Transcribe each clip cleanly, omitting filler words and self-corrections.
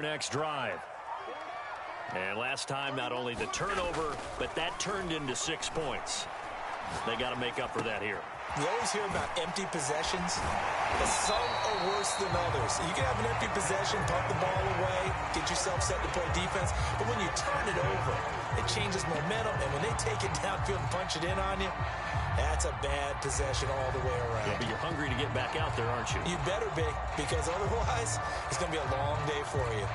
Next drive. And last time, not only the turnover, but that turned into 6 points. They got to make up for that here. You always hear about empty possessions, but some are worse than others. You can have an empty possession, punt the ball away, get yourself set to play defense, but when you turn it over, it changes momentum, and when they take it downfield and punch it in on you, that's a bad possession all the way around. Yeah, but you're hungry to get back out there, aren't you? You better be, because otherwise, it's going to be a long day for you.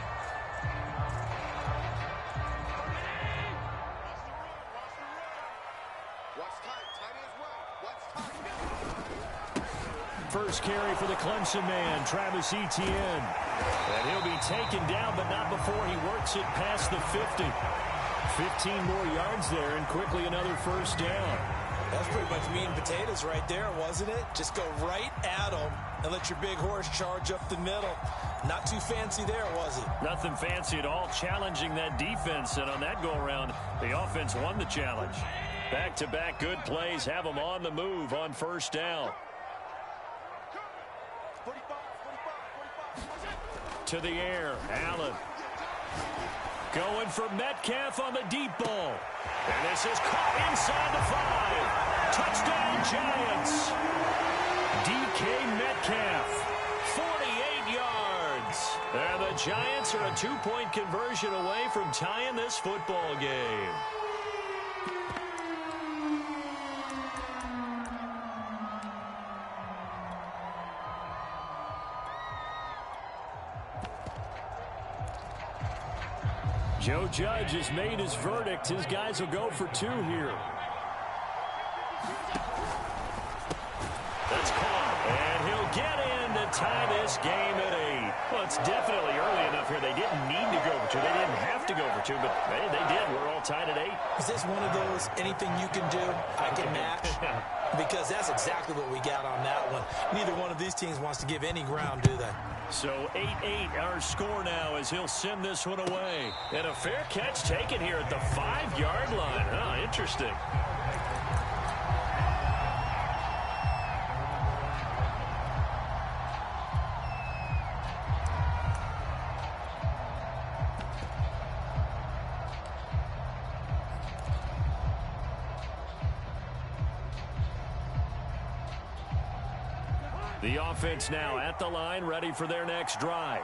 First carry for the Clemson man, Travis Etienne. And he'll be taken down, but not before he works it past the 50. 15 more yards there, and quickly another first down. That's pretty much meat and potatoes right there, wasn't it? Just go right at them and let your big horse charge up the middle. Not too fancy there, was it? Nothing fancy at all, challenging that defense. And on that go-around, the offense won the challenge. Back-to-back good plays have them on the move on first down. To the air, Allen. Going for Metcalf on the deep ball. And this is caught inside the 5. Touchdown, Giants. DK Metcalf, 48 yards. And the Giants are a 2-point conversion away from tying this football game. Joe Judge has made his verdict. His guys will go for 2 here. That's caught, and he'll get in to tie this game at 8. Well, it's definitely early enough here. They didn't need to go for 2. They didn't have to go for 2, but they did. We're all tied at 8. Is this one of those anything you can do, I can match? Because that's exactly what we got on that one. Neither one of these teams wants to give any ground, do they? So 8-8 our score now as he'll send this one away. And a fair catch taken here at the 5-yard line. Huh, interesting. The offense now at the line, ready for their next drive.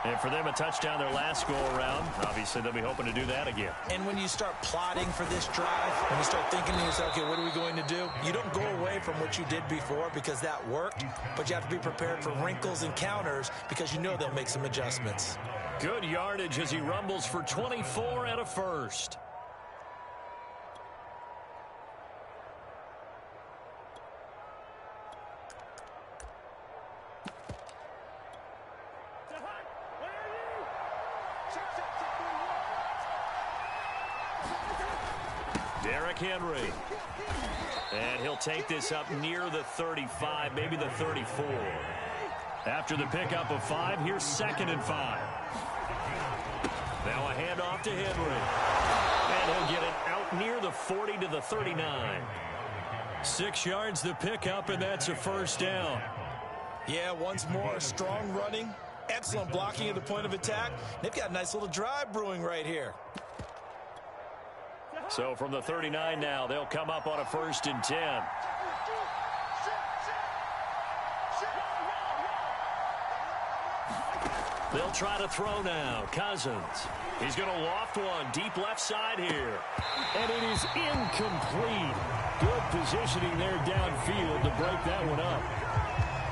And for them, a touchdown their last go-around. Obviously, they'll be hoping to do that again. And when you start plotting for this drive, when you start thinking to yourself, okay, what are we going to do? You don't go away from what you did before because that worked, but you have to be prepared for wrinkles and counters because you know they'll make some adjustments. Good yardage as he rumbles for 24 and a first. Henry. And he'll take this up near the 35, maybe the 34. After the pickup of 5, here's 2nd and 5. Now a handoff to Henry. And he'll get it out near the 40 to the 39. 6 yards the pickup, and that's a first down. Yeah, once more, strong running, excellent blocking at the point of attack. They've got a nice little drive brewing right here. So from the 39 now, they'll come up on a 1st and 10. They'll try to throw now. Cousins. He's going to loft one deep left side here. And it is incomplete. Good positioning there downfield to break that one up.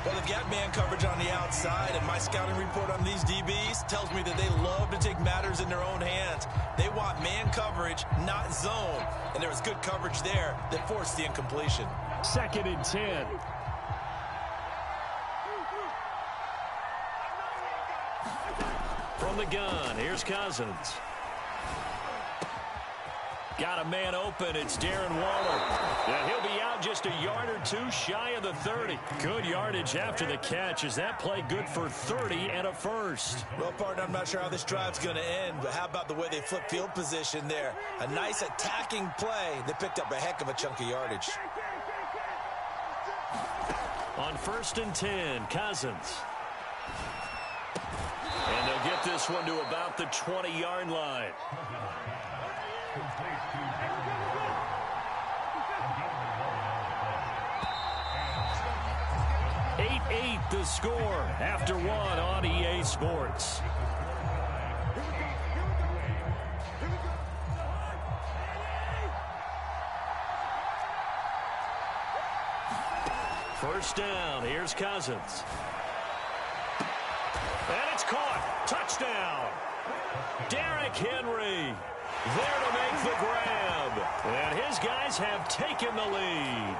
Well, they've got man coverage on the outside, and my scouting report on these DBs tells me that they love to take matters in their own hands. They want man coverage, not zone. And there was good coverage there that forced the incompletion. 2nd and 10. From the gun, here's Cousins. Got a man open. It's Darren Waller. And he'll be out just a yard or 2 shy of the 30. Good yardage after the catch. Is that play good for 30 and a first? Well, partner, I'm not sure how this drive's going to end, but how about the way they flip field position there? A nice attacking play. They picked up a heck of a chunk of yardage. On 1st and 10, Cousins. And they'll get get this one to about the 20-yard line. 8-8 the score after one on EA Sports. First down, here's Cousins. And it's caught. Touchdown. Derrick Henry there to make the grab. And his guys have taken the lead.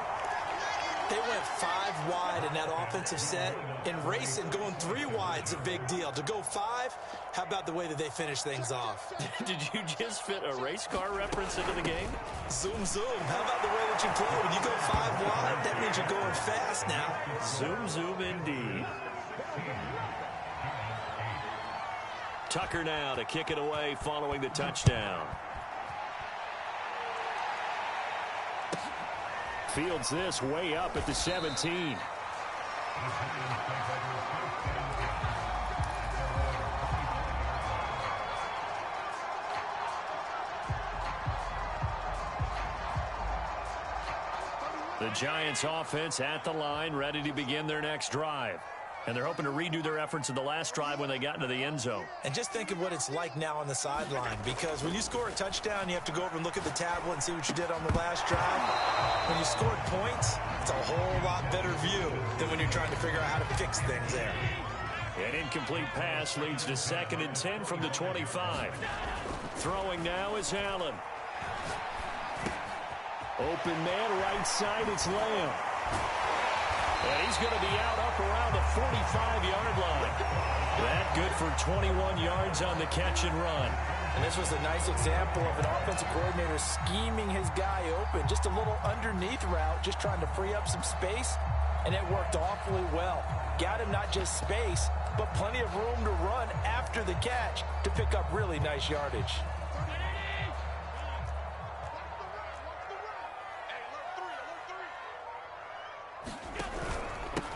They went 5 wide in that offensive set. In racing, going 3 wide is a big deal. To go 5, how about the way that they finish things off? Did you just fit a race car reference into the game? Zoom, zoom. How about the way that you play? When you go 5 wide, that means you're going fast now. Zoom, zoom indeed. Tucker now to kick it away following the touchdown. Fields this way up at the 17. The Giants offense at the line, ready to begin their next drive. And they're hoping to redo their efforts in the last drive when they got into the end zone. And just think of what it's like now on the sideline, because when you score a touchdown, you have to go over and look at the tablet and see what you did on the last drive. When you scored points, it's a whole lot better view than when you're trying to figure out how to fix things there. An incomplete pass leads to 2nd and 10 from the 25. Throwing now is Allen. Open man, right side, it's Lamb. And he's going to be out up around the 45-yard line. That good for 21 yards on the catch and run. And this was a nice example of an offensive coordinator scheming his guy open. Just a little underneath route, just trying to free up some space. And it worked awfully well. Got him not just space, but plenty of room to run after the catch to pick up really nice yardage.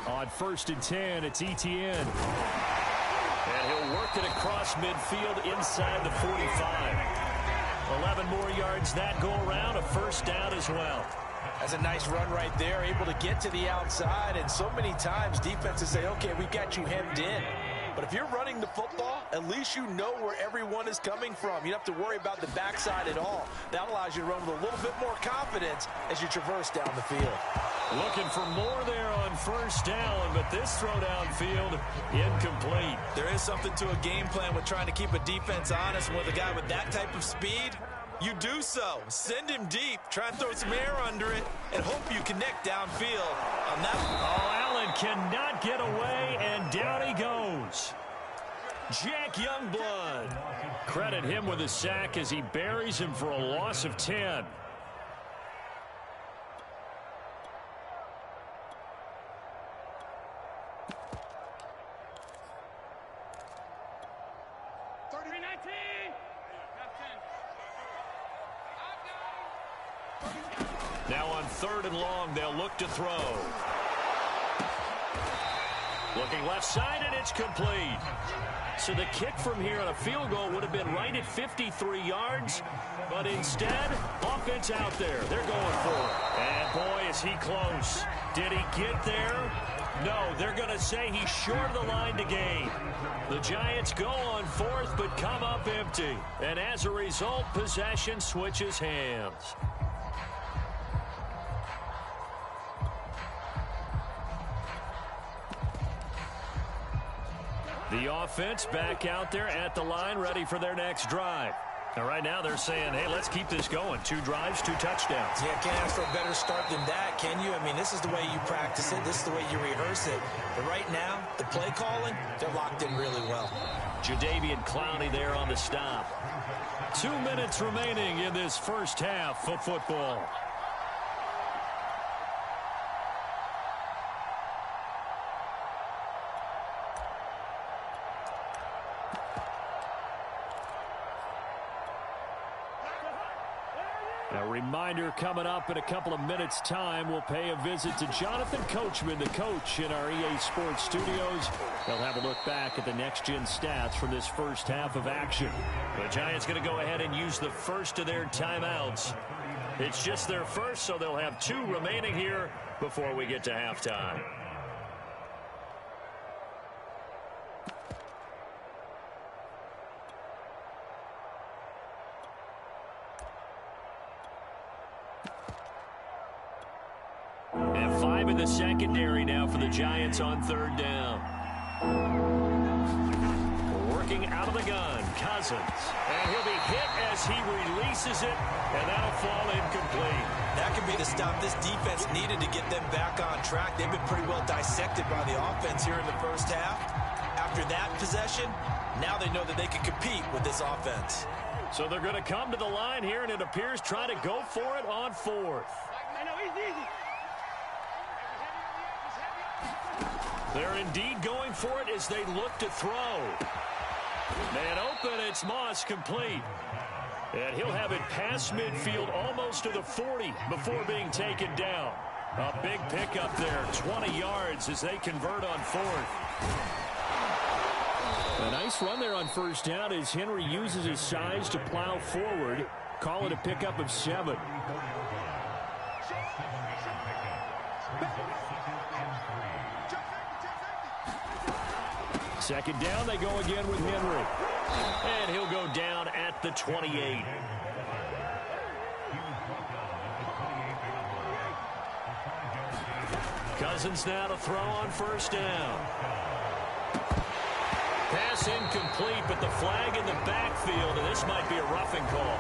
On 1st and 10, it's Etienne. And he'll work it across midfield inside the 45. 11 more yards that go around, a first down as well. That's a nice run right there, able to get to the outside. And so many times defenses say, okay, we got you hemmed in. But if you're running the football, at least you know where everyone is coming from. You don't have to worry about the backside at all. That allows you to run with a little bit more confidence as you traverse down the field. Looking for more there on first down, but this throw downfield incomplete. There is something to a game plan with trying to keep a defense honest. With a guy with that type of speed, you do so. Send him deep, try and throw some air under it, and hope you connect downfield on that. Oh, Allen cannot get away, and down he goes. Jack Youngblood. Credit him with a sack as he buries him for a loss of 10. Now on 3rd and long, they'll look to throw. Looking left side, and it's complete. So the kick from here on a field goal would have been right at 53 yards. But instead, offense out there. They're going for it. And boy, is he close. Did he get there? No, they're going to say he's short of the line to gain. The Giants go on 4th, but come up empty. And as a result, possession switches hands. The offense back out there at the line, ready for their next drive. And right now they're saying, hey, let's keep this going. 2 drives, 2 touchdowns. Yeah, can't ask for a better start than that, can you? I mean, this is the way you practice it. This is the way you rehearse it. But right now, the play calling, they're locked in really well. Jadeveon Clowney there on the stop. 2 minutes remaining in this first half of football. A reminder coming up in a couple of minutes' time. We'll pay a visit to Jonathan Coachman, the coach in our EA Sports studios. They'll have a look back at the next-gen stats from this first half of action. The Giants going to go ahead and use the first of their timeouts. It's just their first, so they'll have 2 remaining here before we get to halftime. And 5 in the secondary now for the Giants on 3rd down. Working out of the gun, Cousins. And he'll be hit as he releases it, and that'll fall incomplete. That could be the stop this defense needed to get them back on track. They've been pretty well dissected by the offense here in the first half. After that possession, now they know that they can compete with this offense. So they're going to come to the line here, and it appears trying to go for it on 4th. They're indeed going for it as they look to throw. Man open, it's Moss, complete. And he'll have it past midfield almost to the 40 before being taken down. A big pickup there, 20 yards as they convert on 4th. A nice run there on 1st down as Henry uses his size to plow forward. Call it a pickup of 7. Second down, they go again with Henry. And he'll go down at the 28. Cousins now to throw on 1st down. Pass incomplete, but the flag in the backfield, and this might be a roughing call.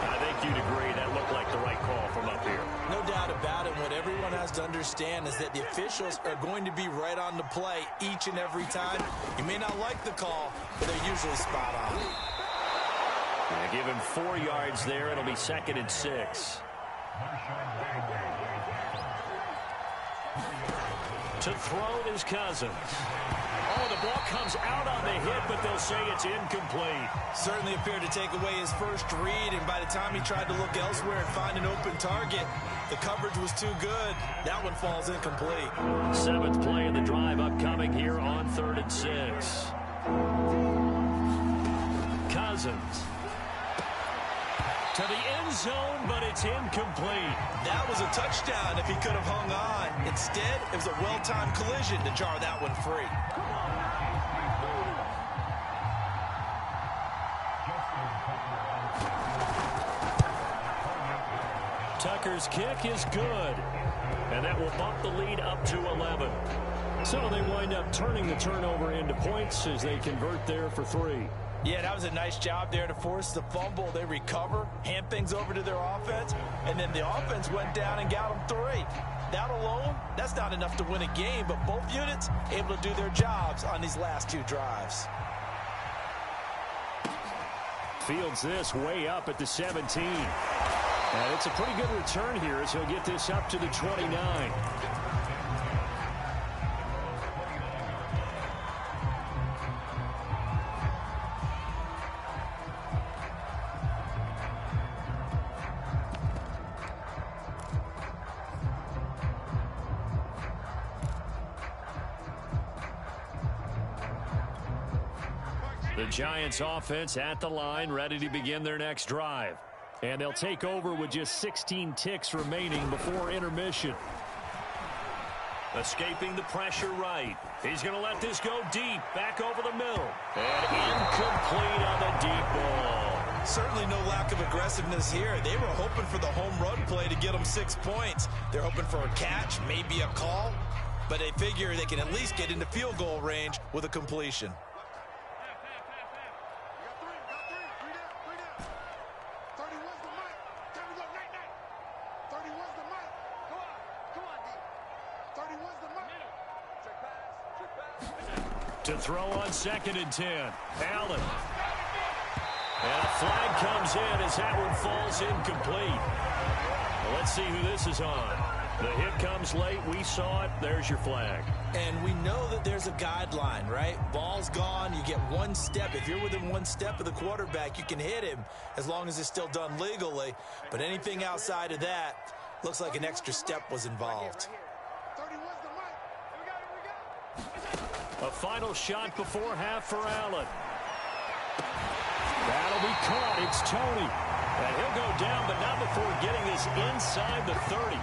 I think you'd agree that looked like the right call from up here. No doubt about it. What everyone has to understand is that the officials are going to be right on the play each and every time. You may not like the call, but they're usually spot on. Give him 4 yards there. It'll be 2nd and 6. To throw is Cousins. Oh, the ball comes out on the hit, but they'll say it's incomplete. Certainly appeared to take away his first read, and by the time he tried to look elsewhere and find an open target, the coverage was too good. That one falls incomplete. 7th play of the drive upcoming here on 3rd and 6. Cousins. To the end zone, but it's incomplete. That was a touchdown if he could have hung on. Instead, it was a well-timed collision to jar that one free. Tucker's kick is good. And that will bump the lead up to 11. So they wind up turning the turnover into points as they convert there for 3. Yeah, that was a nice job there to force the fumble. They recover, hand things over to their offense, and then the offense went down and got them 3. That alone, that's not enough to win a game, but both units able to do their jobs on these last 2 drives. Fields this way up at the 17. And it's a pretty good return here as he'll get this up to the 29. The Giants offense at the line, ready to begin their next drive. And they'll take over with just 16 ticks remaining before intermission. Escaping the pressure right. He's going to let this go deep, back over the middle. And incomplete on the deep ball. Certainly no lack of aggressiveness here. They were hoping for the home run play to get them 6 points. They're hoping for a catch, maybe a call. But they figure they can at least get into field goal range with a completion. To throw on 2nd and 10. Allen. And a flag comes in as that one falls incomplete. Well, let's see who this is on. The hit comes late. We saw it. There's your flag. And we know that there's a guideline, right? Ball's gone. You get one step. If you're within one step of the quarterback, you can hit him as long as it's still done legally. But anything outside of that, looks like an extra step was involved. A final shot before half for Allen. That'll be caught. It's Tony. And he'll go down, but not before getting this inside the 30.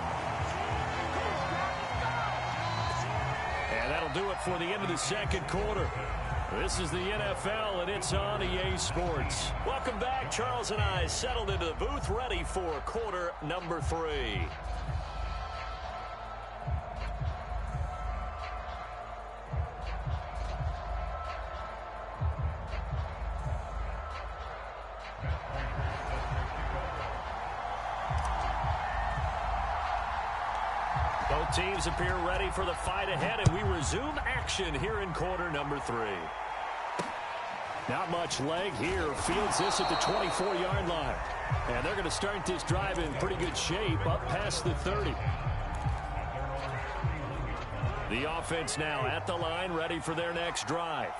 And that'll do it for the end of the second quarter. This is the NFL, and it's on EA Sports. Welcome back. Charles and I settled into the booth, ready for quarter number 3. Both teams appear ready for the fight ahead, and we resume action here in quarter number 3. Not much leg here. Fields this at the 24-yard line. And they're going to start this drive in pretty good shape up past the 30. The offense now at the line, ready for their next drive.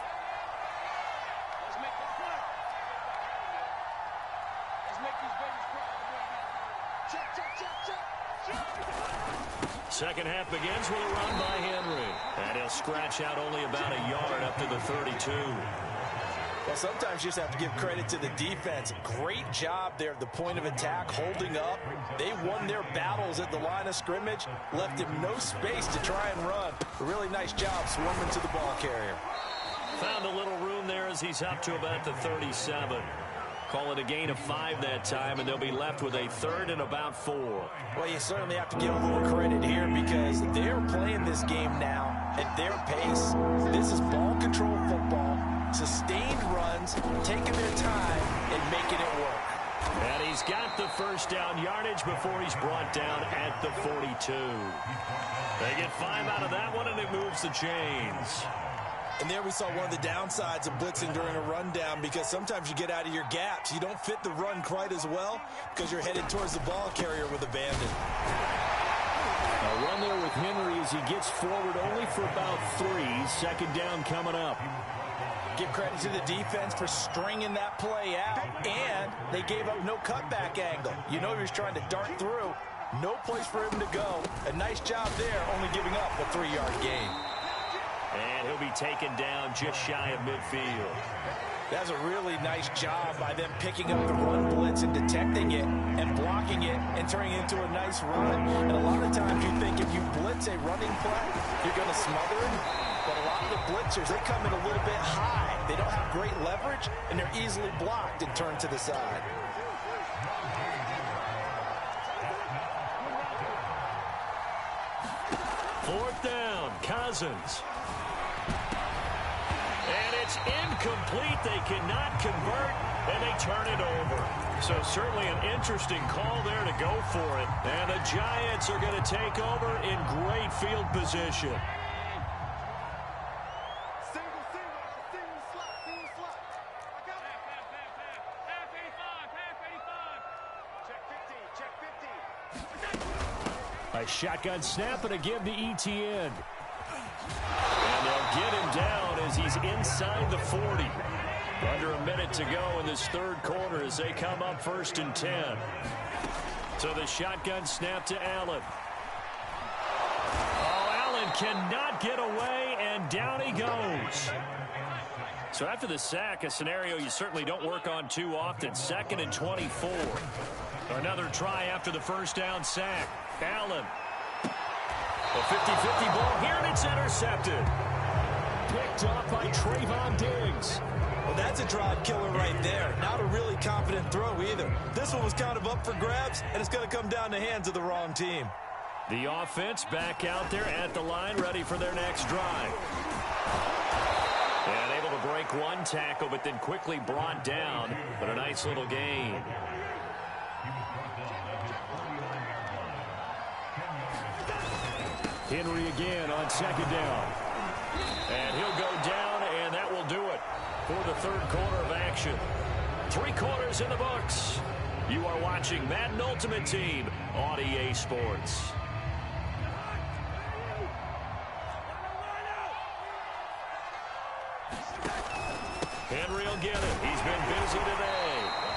Second half begins with a run by Henry. And he'll scratch out only about a yard up to the 32. Well, sometimes you just have to give credit to the defense. Great job there at the point of attack, holding up. They won their battles at the line of scrimmage, left him no space to try and run. A really nice job swarming to the ball carrier. Found a little room there as he's up to about the 37. Call it a gain of 5 that time, and they'll be left with a 3rd and about 4. Well, you certainly have to give a little credit here because they're playing this game now at their pace. This is ball control football, sustained runs, taking their time and making it work. And he's got the first down yardage before he's brought down at the 42. They get 5 out of that one, and it moves the chains. And there we saw one of the downsides of blitzing during a rundown because sometimes you get out of your gaps. You don't fit the run quite as well because you're headed towards the ball carrier with abandon. A run there with Henry as he gets forward only for about 3. Second down coming up. Give credit to the defense for stringing that play out, and they gave up no cutback angle. You know he was trying to dart through. No place for him to go. A nice job there, only giving up a 3-yard gain. And he'll be taken down just shy of midfield. That's a really nice job by them picking up the run blitz and detecting it and blocking it and turning it into a nice run. And a lot of times you think if you blitz a running play, you're going to smother it. But a lot of the blitzers, they come in a little bit high. They don't have great leverage, and they're easily blocked and turned to the side. Fourth down, Cousins. And it's incomplete. They cannot convert, and they turn it over. So certainly an interesting call there to go for it. And the Giants are going to take over in great field position. A shotgun snap and a give to Etienne. And they'll get him down as he's inside the 40. Under a minute to go in this third quarter as they come up 1st and 10. So the shotgun snap to Allen. Oh, Allen cannot get away, and down he goes. So after the sack, a scenario you certainly don't work on too often. 2nd and 24. Another try after the first down sack. Allen. A 50-50 ball here, and it's intercepted. Picked off by Trayvon Diggs. Well, that's a drive killer right there. Not a really confident throw either. This one was kind of up for grabs, and it's going to come down the hands of the wrong team. The offense back out there at the line, ready for their next drive. And able to break one tackle, but then quickly brought down. But a nice little gain. Henry again on 2nd down. And he'll go down, and that will do it for the third quarter of action. 3 quarters in the books. You are watching Madden Ultimate Team on EA Sports.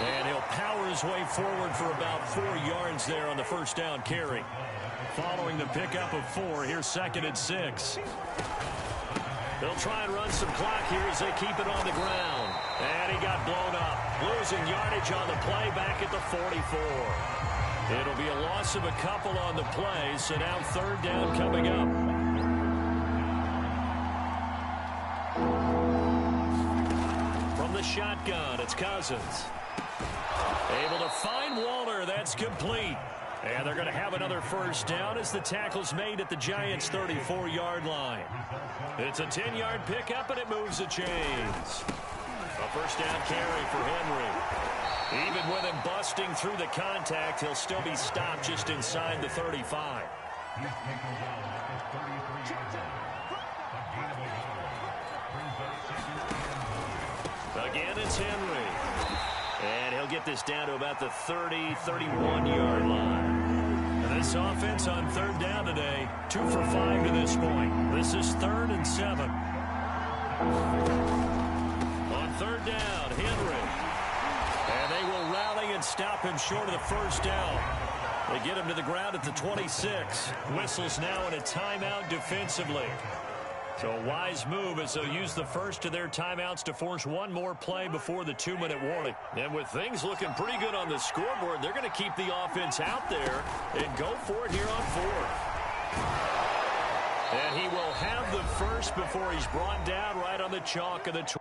And he'll power his way forward for about 4 yards there on the first down carry. Following the pickup of 4, here's 2nd and 6. They'll try and run some clock here as they keep it on the ground. And he got blown up. Losing yardage on the play back at the 44. It'll be a loss of a couple on the play, so now 3rd down coming up. From the shotgun, it's Cousins. Able to find Waller. That's complete. And they're going to have another first down as the tackle's made at the Giants' 34-yard line. It's a 10-yard pickup, and it moves the chains. A first down carry for Henry. Even with him busting through the contact, he'll still be stopped just inside the 35. Again, it's Henry. And he'll get this down to about the 30, 31-yard line. And this offense on 3rd down today, 2 for 5 to this point. This is 3rd and 7. On 3rd down, Henry. And they will rally and stop him short of the first down. They get him to the ground at the 26. Whistles now in a timeout defensively. So a wise move as they'll use the first of their timeouts to force one more play before the 2-minute warning. And with things looking pretty good on the scoreboard, they're going to keep the offense out there and go for it here on 4th. And he will have the first before he's brought down right on the chalk of the 20.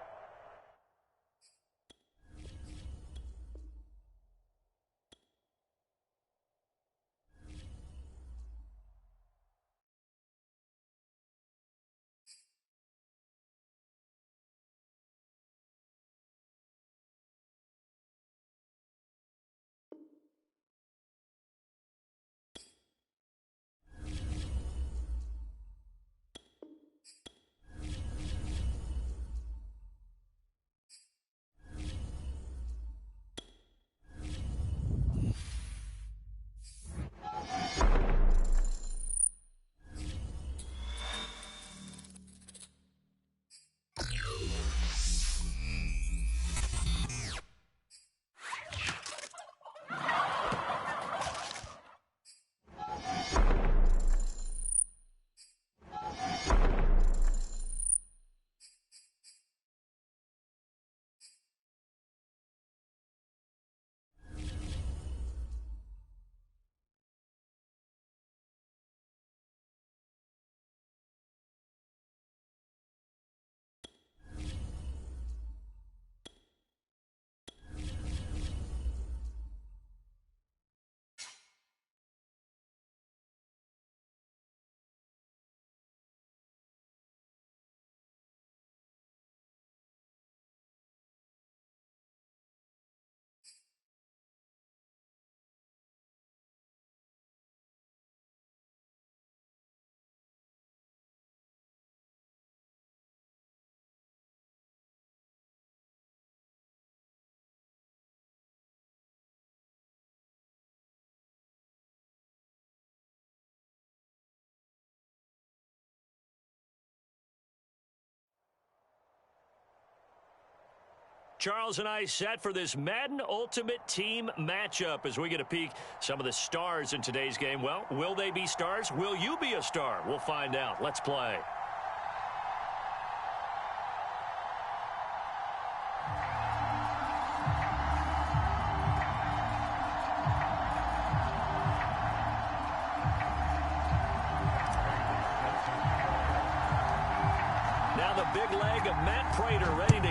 Charles and I set for this Madden Ultimate Team matchup as we get a peek some of the stars in today's game. Well, will they be stars? Will you be a star? We'll find out. Let's play.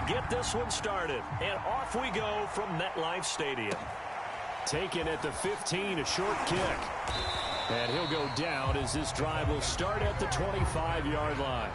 Get this one started, and off we go from MetLife Stadium. Taken at the 15, a short kick. And he'll go down as this drive will start at the 25-yard line.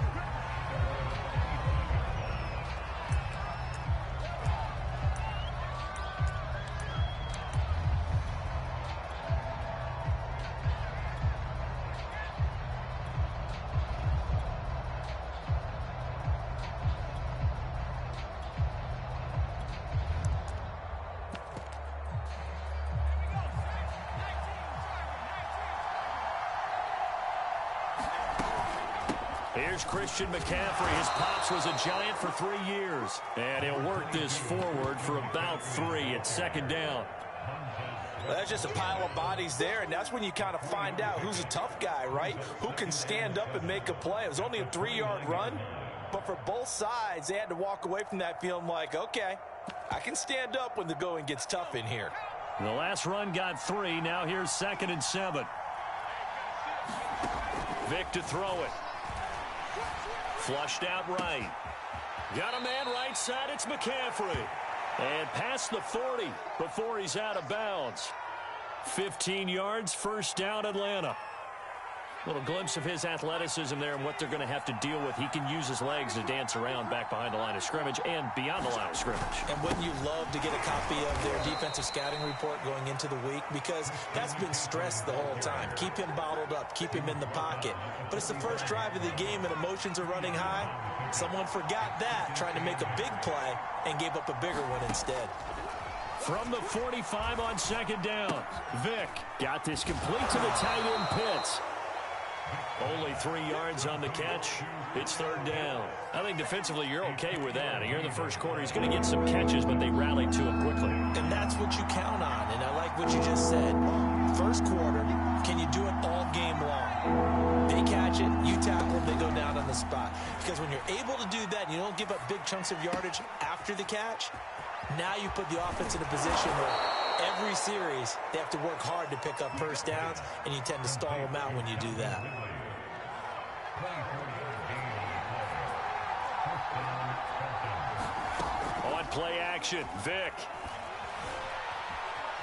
Here's Christian McCaffrey. His pops was a Giant for 3 years. And he'll work this forward for about 3 at second down. Well, that's just a pile of bodies there, and that's when you kind of find out who's a tough guy, right? Who can stand up and make a play. It was only a 3-yard run, but for both sides, they had to walk away from that feeling like, okay, I can stand up when the going gets tough in here. The last run got 3. Now here's 2nd and 7. Vick to throw it. Flushed out right. Got a man right side. It's McCaffrey. And past the 40 before he's out of bounds. 15 yards, first down, Atlanta. Little glimpse of his athleticism there and what they're going to have to deal with. He can use his legs to dance around back behind the line of scrimmage and beyond the line of scrimmage. And wouldn't you love to get a copy of their defensive scouting report going into the week? Because that's been stressed the whole time. Keep him bottled up. Keep him in the pocket. But it's the first drive of the game and emotions are running high. Someone forgot that, trying to make a big play and gave up a bigger one instead. From the 45 on second down, Vick got this complete to the tight end Pitts. Only 3 yards on the catch. It's third down. I think defensively you're okay with that. Here in the first quarter, he's going to get some catches, but they rallied to him quickly. And that's what you count on, and I like what you just said. First quarter, can you do it all game long? They catch it, you tackle them, they go down on the spot. Because when you're able to do that and you don't give up big chunks of yardage after the catch, now you put the offense in a position where every series they have to work hard to pick up first downs, and you tend to stall them out when you do that. On play action, Vick.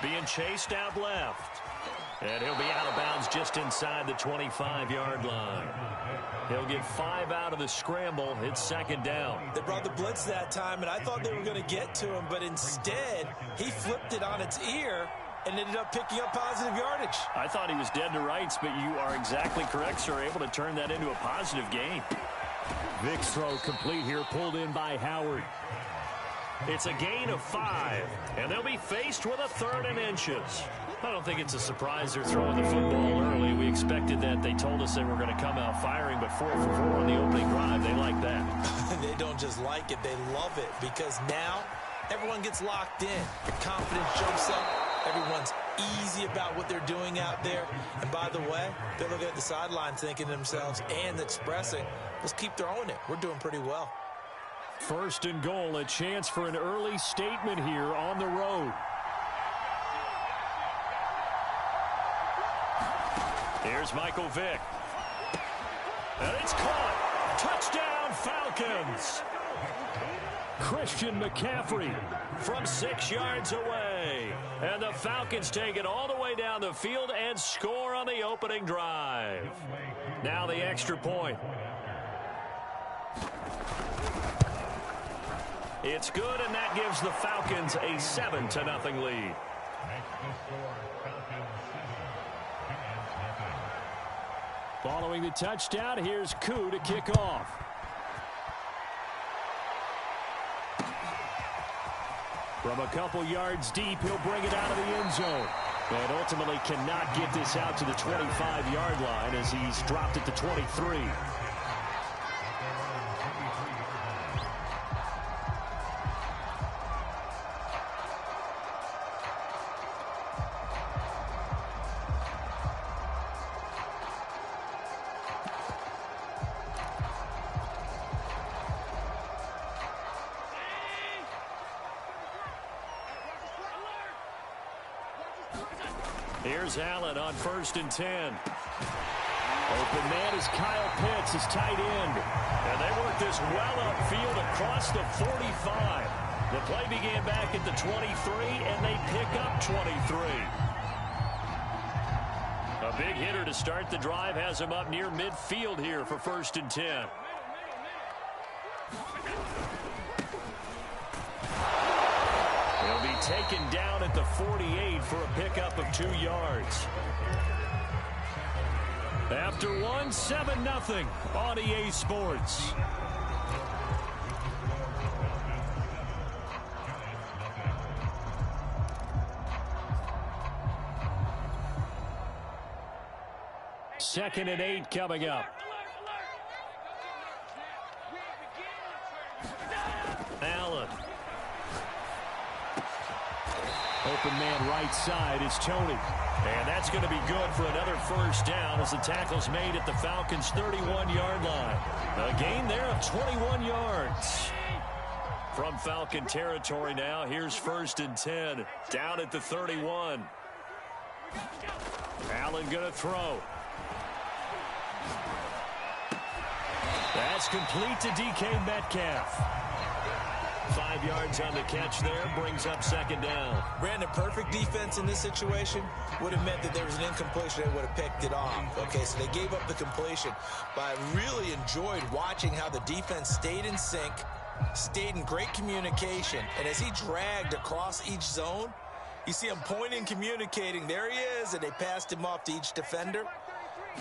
Being chased out left. And he'll be out of bounds just inside the 25-yard line. He'll get 5 out of the scramble. It's second down. They brought the blitz that time, and I thought they were going to get to him, but instead he flipped it on its ear and ended up picking up positive yardage. I thought he was dead to rights, but you are exactly correct, sir. Able to turn that into a positive gain. Vick's throw complete here, pulled in by Howard. It's a gain of 5, and they'll be faced with a 3rd and inches. I don't think it's a surprise they're throwing the football early. We expected that. They told us they were going to come out firing, but 4 for 4 on the opening drive. They like that. They don't just like it, they love it, because now everyone gets locked in. Confidence jumps up. Everyone's easy about what they're doing out there. And by the way, they're looking at the sideline thinking to themselves and expressing, let's keep throwing it. We're doing pretty well. First and goal, a chance for an early statement here on the road. Here's Michael Vick. And it's caught. Touchdown, Falcons. Christian McCaffrey from 6 yards away. And the Falcons take it all the way down the field and score on the opening drive. Now the extra point. It's good, and that gives the Falcons a 7-0 lead. Following the touchdown, here's Koo to kick off. From a couple yards deep, he'll bring it out of the end zone. And ultimately cannot get this out to the 25-yard line as he's dropped it to 23. Here's Allen on 1st and 10. Open man is Kyle Pitts, his tight end. And they work this well upfield across the 45. The play began back at the 23, and they pick up 23. A big hitter to start the drive has him up near midfield here for 1st and 10. He'll be taken down at the 48 for a pickup of 2 yards. After one, 7-0 on EA Sports. Second and 8 coming up. Open man right side is Tony. And that's going to be good for another first down as the tackle's made at the Falcons' 31-yard line. A gain there of 21 yards. From Falcon territory now, here's 1st and 10. Down at the 31. Allen going to throw. That's complete to DK Metcalf. 5 yards on the catch there, brings up 2nd down. Brandon, perfect defense in this situation would have meant that there was an incompletion. They would have picked it off. Okay, so they gave up the completion. But I really enjoyed watching how the defense stayed in sync, stayed in great communication. And as he dragged across each zone, you see him pointing, communicating. There he is, and they passed him off to each defender.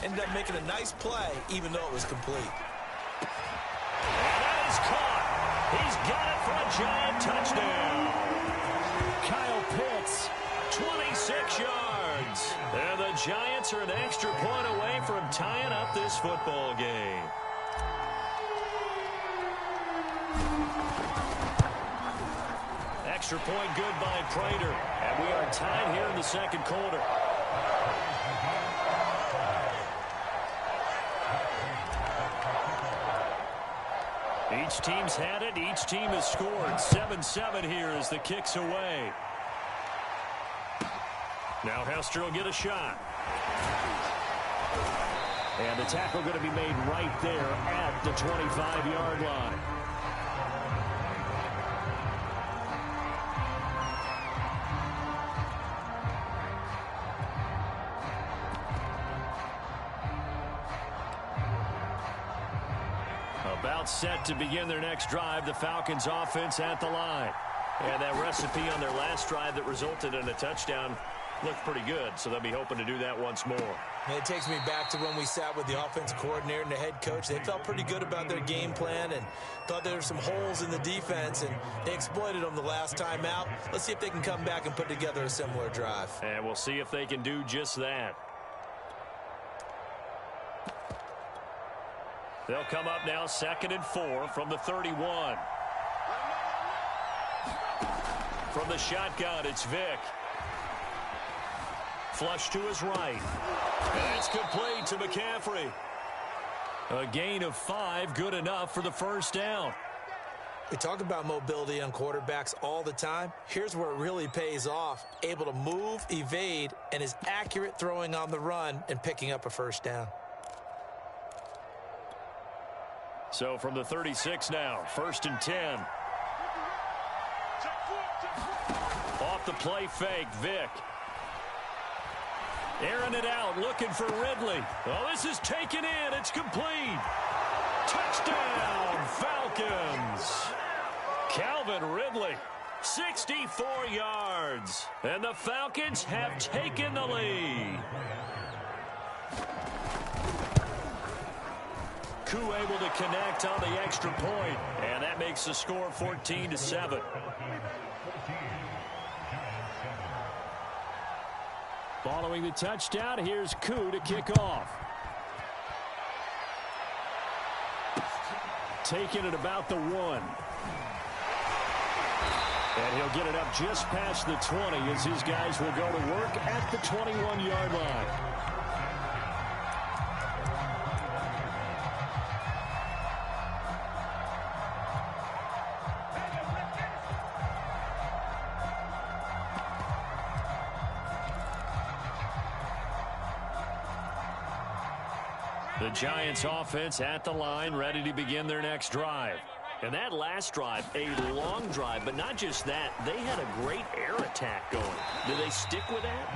Ended up making a nice play, even though it was complete. And that is caught. He's got it for a giant touchdown. Kyle Pitts, 26 yards. And the Giants are an extra point away from tying up this football game. Extra point good by Prater. And we are tied here in the 2nd quarter. Each team's had it. Each team has scored. 7-7 here as the kick's away. Now Hester will get a shot. And the tackle going to be made right there at the 25-yard line. About set to begin their next drive, the Falcons offense at the line. And that recipe on their last drive that resulted in a touchdown looked pretty good, so they'll be hoping to do that once more. And it takes me back to when we sat with the offensive coordinator and the head coach. They felt pretty good about their game plan and thought there were some holes in the defense, and they exploited them the last time out. Let's see if they can come back and put together a similar drive. And we'll see if they can do just that. They'll come up now 2nd and 4 from the 31. From the shotgun, it's Vick. Flush to his right. And it's complete to McCaffrey. A gain of 5, good enough for the first down. We talk about mobility on quarterbacks all the time. Here's where it really pays off. Able to move, evade, and is accurate throwing on the run and picking up a first down. So from the 36 now, 1st and 10. Off the play fake, Vick. Airing it out, looking for Ridley. Oh, this is taken in. It's complete. Touchdown, Falcons. Calvin Ridley, 64 yards. And the Falcons have taken the lead. Koo able to connect on the extra point, and that makes the score 14-7. Following the touchdown, here's Koo to kick off. Taking it about the 1. And he'll get it up just past the 20 as his guys will go to work at the 21-yard line. The Giants offense at the line, ready to begin their next drive. And that last drive, a long drive, but not just that. They had a great air attack going. Do they stick with that?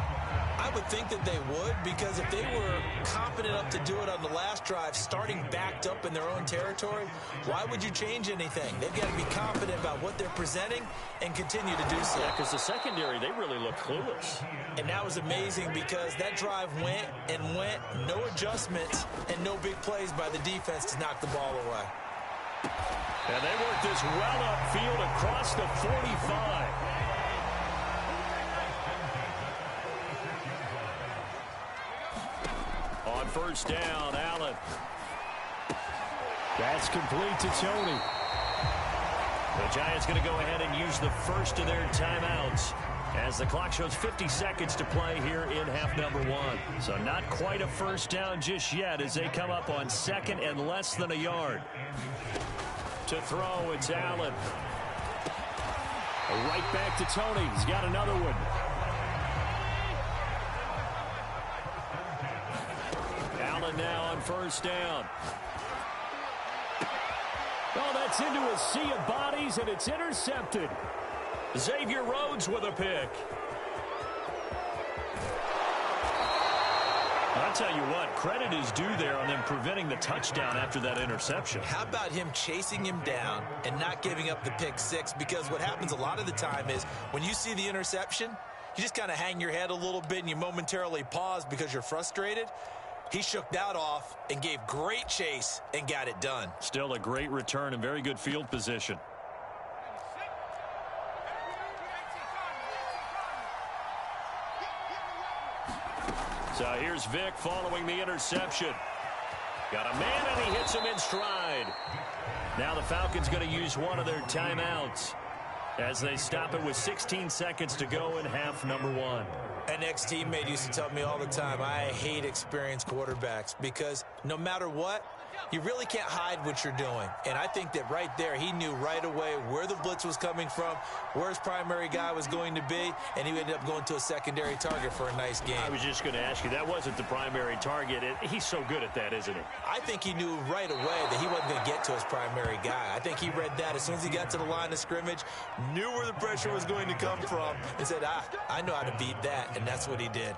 I would think that they would, because if they were confident enough to do it on the last drive, starting backed up in their own territory, why would you change anything? They've got to be confident about what they're presenting and continue to do so. Yeah, because the secondary, they really look clueless. And that was amazing because that drive went and went, no adjustments, and no big plays by the defense to knock the ball away. And they worked this well upfield across the 45. On first down, Allen. That's complete to Tony. The Giants going to go ahead and use the first of their timeouts. As the clock shows 50 seconds to play here in half number one. So not quite a first down just yet as they come up on second and less than a yard. To throw, it's Allen. Right back to Tony. He's got another one. Allen now on first down. Oh, that's into a sea of bodies, and it's intercepted. Xavier Rhodes with a pick. I'll tell you what, credit is due there on them preventing the touchdown after that interception. How about him chasing him down and not giving up the pick six? Because what happens a lot of the time is when you see the interception, you just kind of hang your head a little bit and you momentarily pause because you're frustrated. He shook that off and gave great chase and got it done. Still a great return and very good field position. So here's Vic following the interception. Got a man and he hits him in stride. Now the Falcons going to use one of their timeouts as they stop it with 16 seconds to go in half number one. An ex-teammate used to tell me all the time, I hate experienced quarterbacks because no matter what, you really can't hide what you're doing. And I think that right there, he knew right away where the blitz was coming from, where his primary guy was going to be, and he ended up going to a secondary target for a nice game. I was just going to ask you, that wasn't the primary target. He's so good at that, isn't he? I think he knew right away that he wasn't going to get to his primary guy. I think he read that as soon as he got to the line of scrimmage, knew where the pressure was going to come from, and said, I know how to beat that, and that's what he did.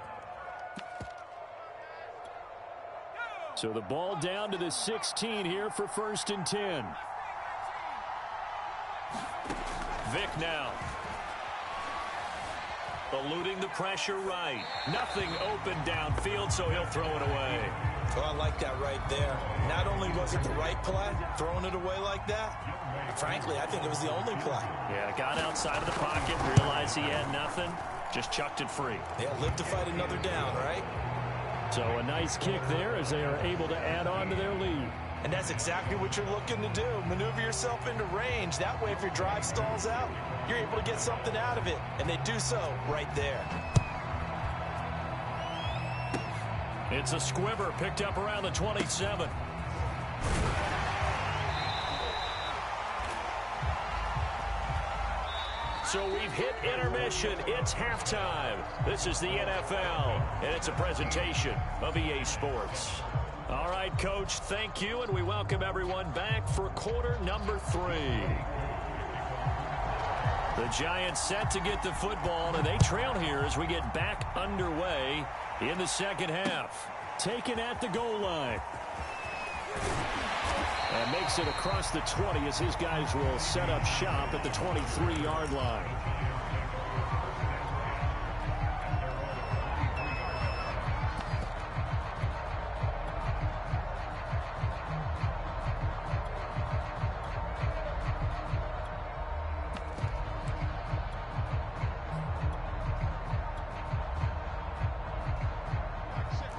So the ball down to the 16 here for 1st and 10. Vic now. Eluding the pressure right. Nothing open downfield, so he'll throw it away. Oh, I like that right there. Not only was it the right play, throwing it away like that, frankly, I think it was the only play. Yeah, got outside of the pocket, realized he had nothing, just chucked it free. Yeah, live to fight another down, right? So a nice kick there as they are able to add on to their lead. And that's exactly what you're looking to do. Maneuver yourself into range. That way, if your drive stalls out, you're able to get something out of it. And they do so right there. It's a squibber picked up around the 27. So we've hit intermission. It's halftime. This is the NFL, and it's a presentation of EA Sports. All right, Coach, thank you, and we welcome everyone back for quarter number 3. The Giants set to get the football, and they trail here as we get back underway in the second half. Taken at the goal line. And makes it across the 20 as his guys will set up shop at the 23-yard line.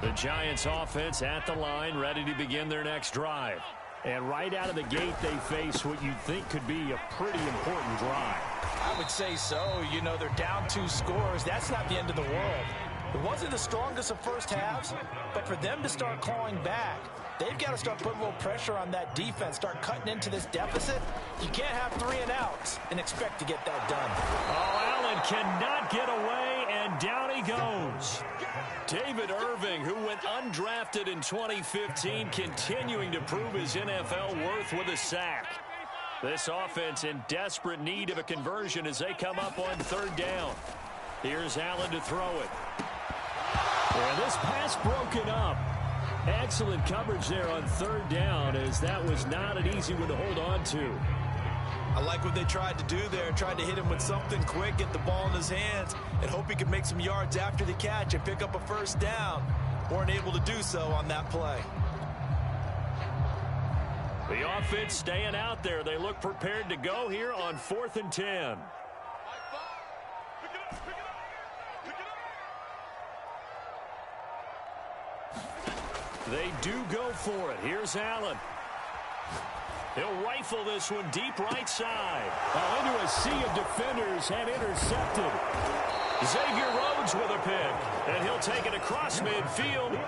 The Giants offense at the line, ready to begin their next drive. And right out of the gate, they face what you'd think could be a pretty important drive. I would say so. You know, they're down 2 scores. That's not the end of the world. It wasn't the strongest of first halves, but for them to start clawing back, they've got to start putting a little pressure on that defense, start cutting into this deficit. You can't have 3 and outs and expect to get that done. Oh, Allen cannot get away, and down he goes. David Irving, who went undrafted in 2015, continuing to prove his NFL worth with a sack. This offense in desperate need of a conversion as they come up on 3rd down. Here's Allen to throw it. And this pass broken up. Excellent coverage there on 3rd down as that was not an easy one to hold on to. I like what they tried to do there. Tried to hit him with something quick, get the ball in his hands, and hope he could make some yards after the catch and pick up a 1st down. Weren't able to do so on that play. The offense staying out there. They look prepared to go here on 4th and 10. They do go for it. Here's Allen. He'll rifle this one deep right side. Into a sea of defenders and intercepted. Xavier Rhodes with a pick, and he'll take it across midfield.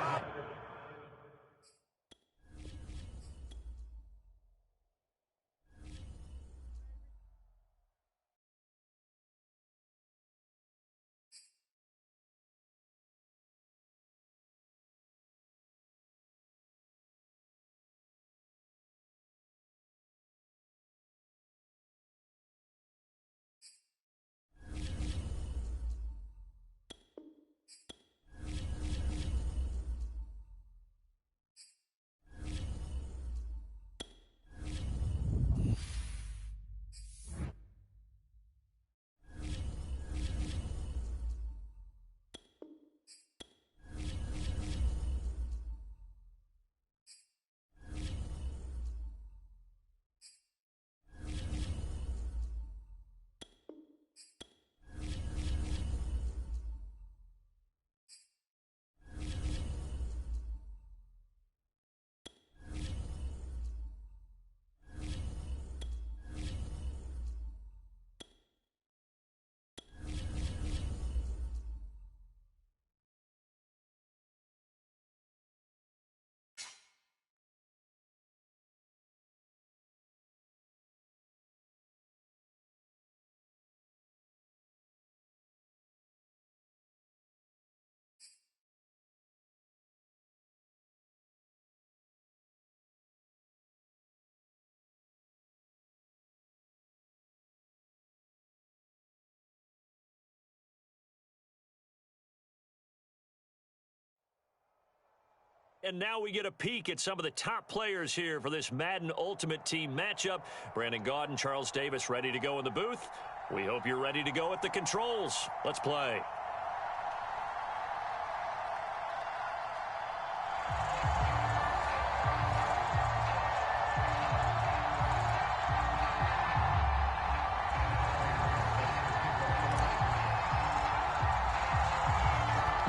And now we get a peek at some of the top players here for this Madden Ultimate Team matchup. Brandon Gaudin, and Charles Davis ready to go in the booth. We hope you're ready to go at the controls. Let's play.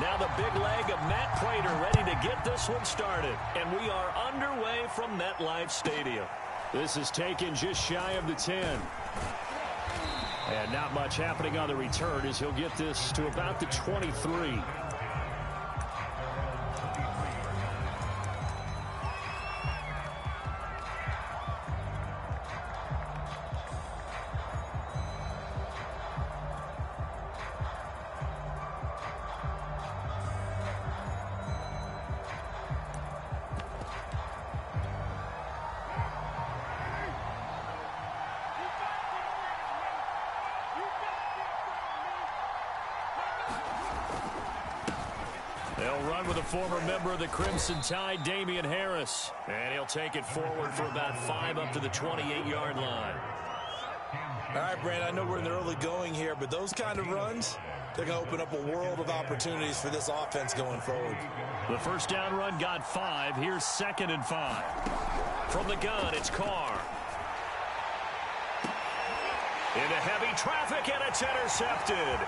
Now the big leg of Matt Prater ready to get this one started. And we are underway from MetLife Stadium. This is taken just shy of the 10. And not much happening on the return as he'll get this to about the 23. They'll run with a former member of the Crimson Tide, Damian Harris. And he'll take it forward for about 5 up to the 28-yard line. All right, Brandon, I know we're in the early going here, but those kind of runs, they're going to open up a world of opportunities for this offense going forward. The first down run got 5. Here's 2nd and 5. From the gun, it's Carr. Into heavy traffic, and it's intercepted.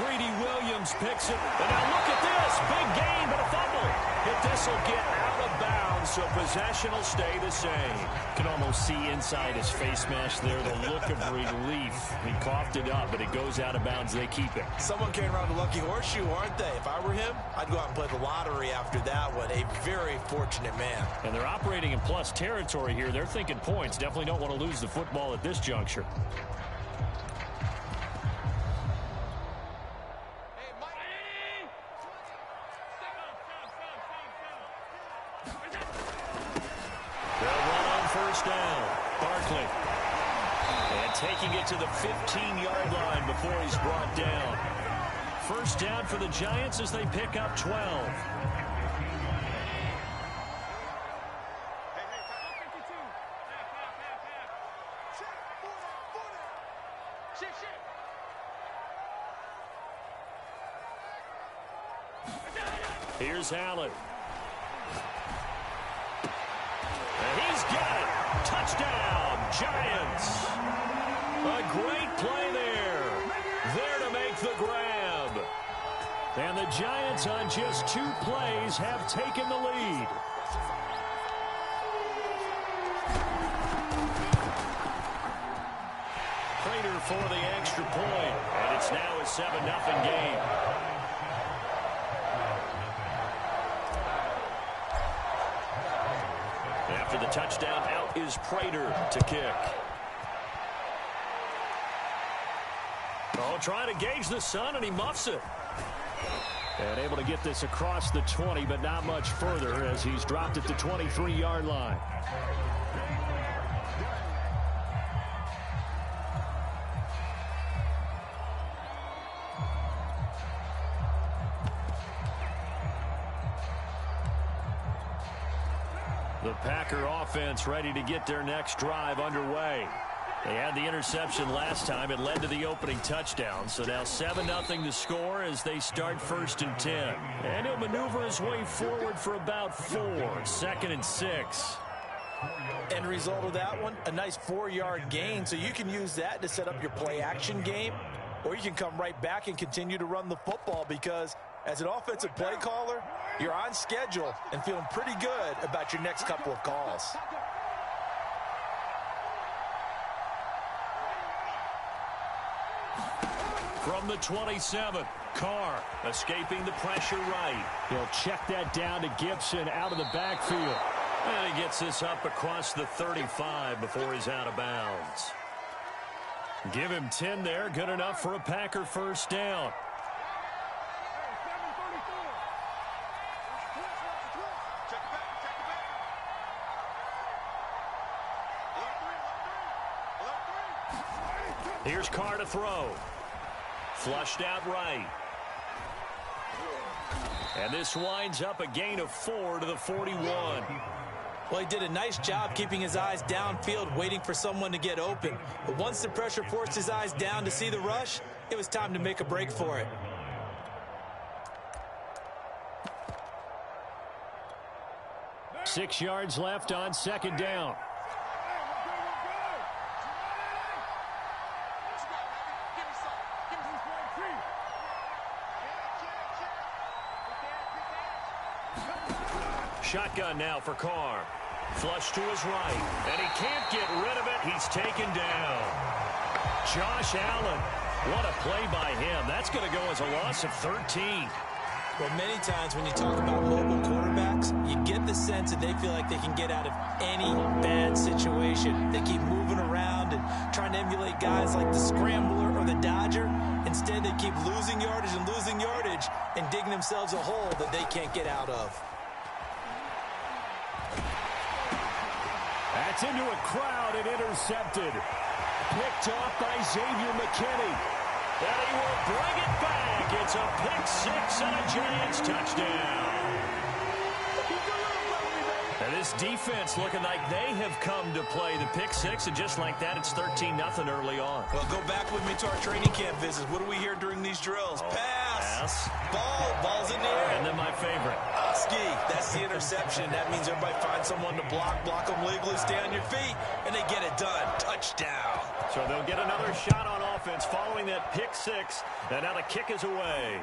Greedy Williams picks it. And now look at this. Big gain, but a fumble. But this will get out of bounds, so possession will stay the same. Can almost see inside his face mask there, the look of relief. He coughed it up, but it goes out of bounds. They keep it. Someone carrying around the lucky horseshoe, aren't they? If I were him, I'd go out and play the lottery after that one. A very fortunate man. And they're operating in plus territory here. They're thinking points. Definitely don't want to lose the football at this juncture. Taking it to the 15-yard line before he's brought down. First down for the Giants as they pick up 12. Here's Allen. And he's got it. Touchdown, Giants. A great play there. There to make the grab. And the Giants on just 2 plays have taken the lead. for the extra point, and it's now a 7-0 game. After the touchdown, out is Prater to kick. Oh, trying to gauge the sun, and he muffs it. And able to get this across the 20, but not much further as he's dropped at the 23-yard line. The Packer offense ready to get their next drive underway. They had the interception last time. It led to the opening touchdown. So now 7-0 to score as they start 1st and 10. And he'll maneuver his way forward for about 4. 2nd and 6. End result of that one, a nice 4-yard gain. So you can use that to set up your play-action game. Or you can come right back and continue to run the football because as an offensive play caller, you're on schedule and feeling pretty good about your next couple of calls. From the 27, Carr escaping the pressure right. He'll check that down to Gibson out of the backfield. And he gets this up across the 35 before he's out of bounds. Give him 10 there. Good enough for a Packer first down. Here's Carr to throw. Flushed out right. And this winds up a gain of 4 to the 41. Well, he did a nice job keeping his eyes downfield, waiting for someone to get open. But once the pressure forced his eyes down to see the rush, it was time to make a break for it. Six yards left on 2nd down. Shotgun now for Carr. Flush to his right. And he can't get rid of it. He's taken down. Josh Allen. What a play by him. That's going to go as a loss of 13. Well, many times when you talk about mobile quarterbacks, you get the sense that they feel like they can get out of any bad situation. They keep moving around and trying to emulate guys like the Scrambler or the Dodger. Instead, they keep losing yardage and digging themselves a hole that they can't get out of. That's into a crowd and intercepted. Picked off by Xavier McKinney. And he will bring it back. It's a pick six and a Giants touchdown. And this defense looking like they have come to play the pick six, and just like that, it's 13-0 early on. Well, go back with me to our training camp visits. What do we hear during these drills? Pass. Ball's in the air. And then my favorite. Ski. That's the interception. That means everybody finds someone to block them legally, stay on your feet, and they get it done. Touchdown. So they'll get another shot on offense following that pick six, and now the kick is away.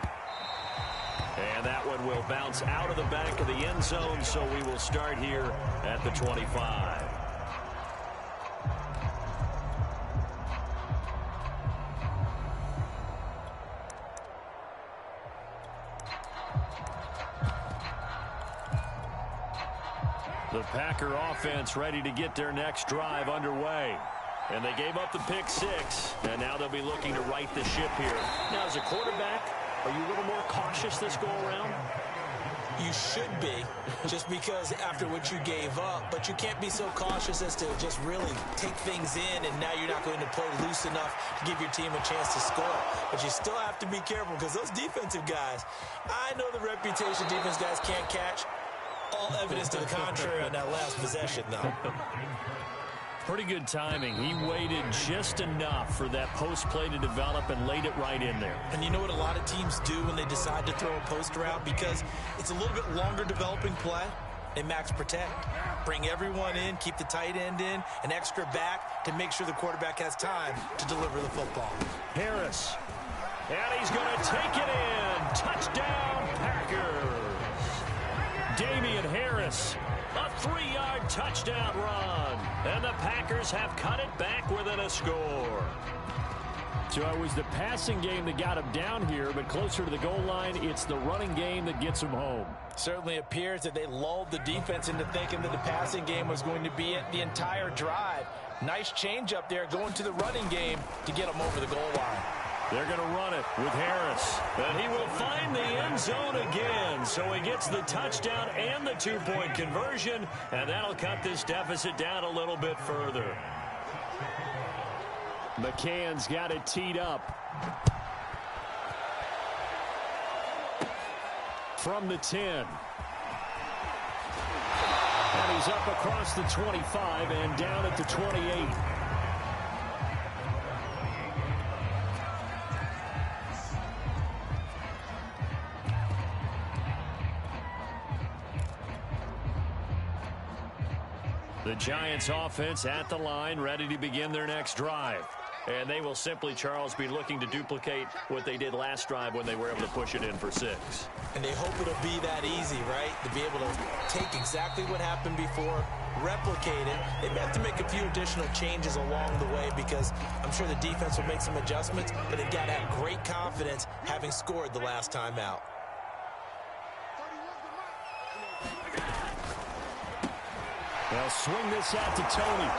And that one will bounce out of the back of the end zone, so we will start here at the 25. The Packer offense ready to get their next drive underway. And they gave up the pick six, and now they'll be looking to right the ship here. Now, as a quarterback, are you a little more cautious this go-around? You should be, just because after what you gave up. But you can't be so cautious as to just really take things in, and now you're not going to play loose enough to give your team a chance to score. But you still have to be careful, because those defensive guys, I know the reputation defense guys can't catch. All evidence to the contrary on that last possession, though. Pretty good timing. He waited just enough for that post play to develop and laid it right in there. And you know what a lot of teams do when they decide to throw a post route? Because it's a little bit longer developing play. They max protect. Bring everyone in, keep the tight end in, an extra back to make sure the quarterback has time to deliver the football. Harris. And he's going to take it in. Touchdown, Packers. Damian Harris. A 3-yard touchdown run. And the Packers have cut it back within a score. So it was the passing game that got him down here, but closer to the goal line, it's the running game that gets him home. Certainly appears that they lulled the defense into thinking that the passing game was going to be it the entire drive. Nice change up there going to the running game to get them over the goal line. They're going to run it with Harris. And he will find the end zone again. So he gets the touchdown and the two-point conversion, and that'll cut this deficit down a little bit further. McCann's got it teed up. From the 10. And he's up across the 25 and down at the 28. The Giants offense at the line, ready to begin their next drive. And they will simply, Charles, be looking to duplicate what they did last drive when they were able to push it in for 6. And they hope it'll be that easy, right? To be able to take exactly what happened before, replicate it. They may have to make a few additional changes along the way because I'm sure the defense will make some adjustments, but they've got to have great confidence having scored the last time out. They'll swing this out to Tony.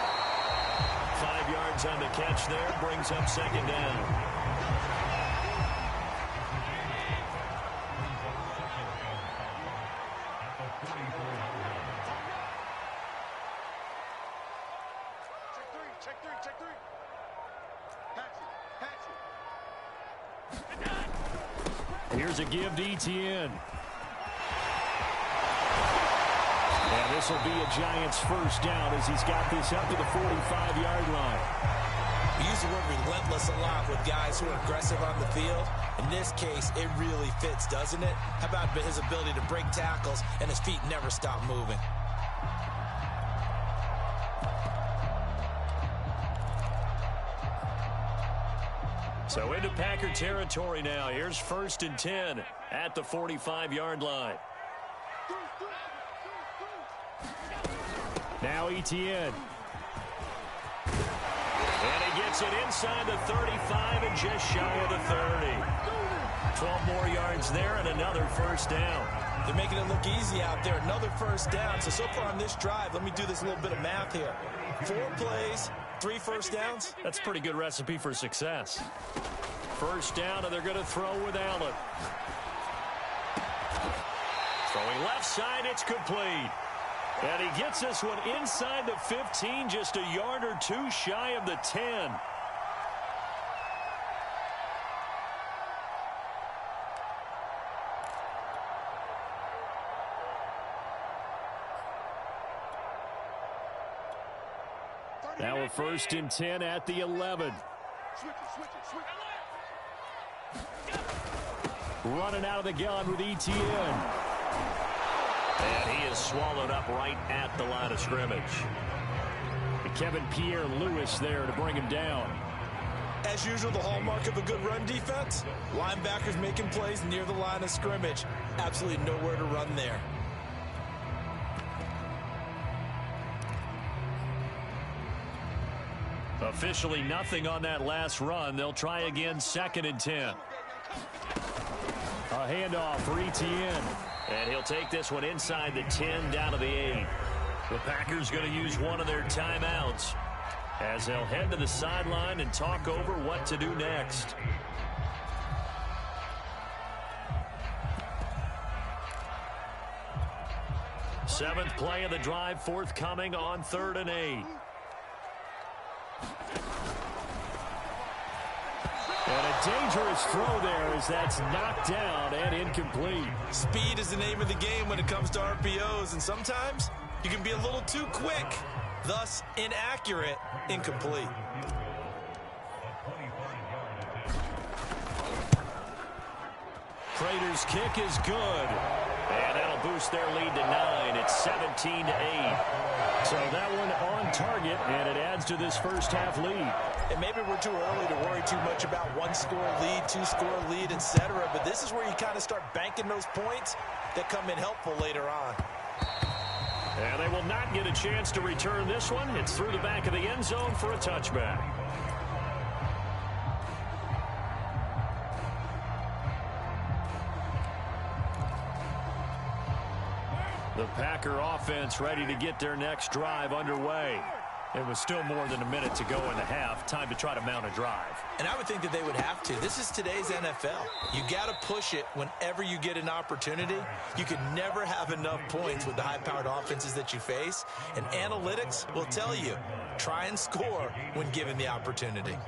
5 yards on the catch there, brings up second down. Check three. Here's a give to Etienne. And this will be a Giants first down as he's got this up to the 45-yard line. We use the word relentless a lot with guys who are aggressive on the field. In this case, it really fits, doesn't it? How about his ability to break tackles and his feet never stop moving? So into Packer territory now. Here's 1st and 10 at the 45-yard line. Now Etienne. And he gets it inside the 35 and just shy of the 30. 12 more yards there and another first down. They're making it look easy out there. Another first down. So far on this drive, let me do this little bit of math here. 4 plays, 3 first downs. That's a pretty good recipe for success. First down, and they're going to throw with Allen. Throwing left side, it's complete. And he gets this one inside the 15, just a yard or 2 shy of the 10. Now a 1st and 10 at the 11. Running out of the gun with Etienne. And he is swallowed up right at the line of scrimmage. Kevin Pierre-Louis there to bring him down. As usual, the hallmark of a good run defense, linebackers making plays near the line of scrimmage. Absolutely nowhere to run there. Officially nothing on that last run. They'll try again, 2nd and 10. A handoff for Etienne. And he'll take this one inside the 10 down to the 8. The Packers going to use one of their timeouts as they'll head to the sideline and talk over what to do next. Seventh play of the drive forthcoming on 3rd and 8. And a dangerous throw there as that's knocked down and incomplete. Speed is the name of the game when it comes to RPOs, and sometimes you can be a little too quick, thus inaccurate, incomplete. Prater's kick is good. And that'll boost their lead to 9. It's 17-8. So that one on target, and it adds to this first half lead. And maybe we're too early to worry too much about 1-score lead, 2-score lead, etc. But this is where you kind of start banking those points that come in helpful later on. And they will not get a chance to return this one. It's through the back of the end zone for a touchback. The Packer offense ready to get their next drive underway. It was still more than a minute to go in the half. Time to try to mount a drive. And I would think that they would have to. This is today's NFL. You got to push it whenever you get an opportunity. You can never have enough points with the high-powered offenses that you face. And analytics will tell you, try and score when given the opportunity.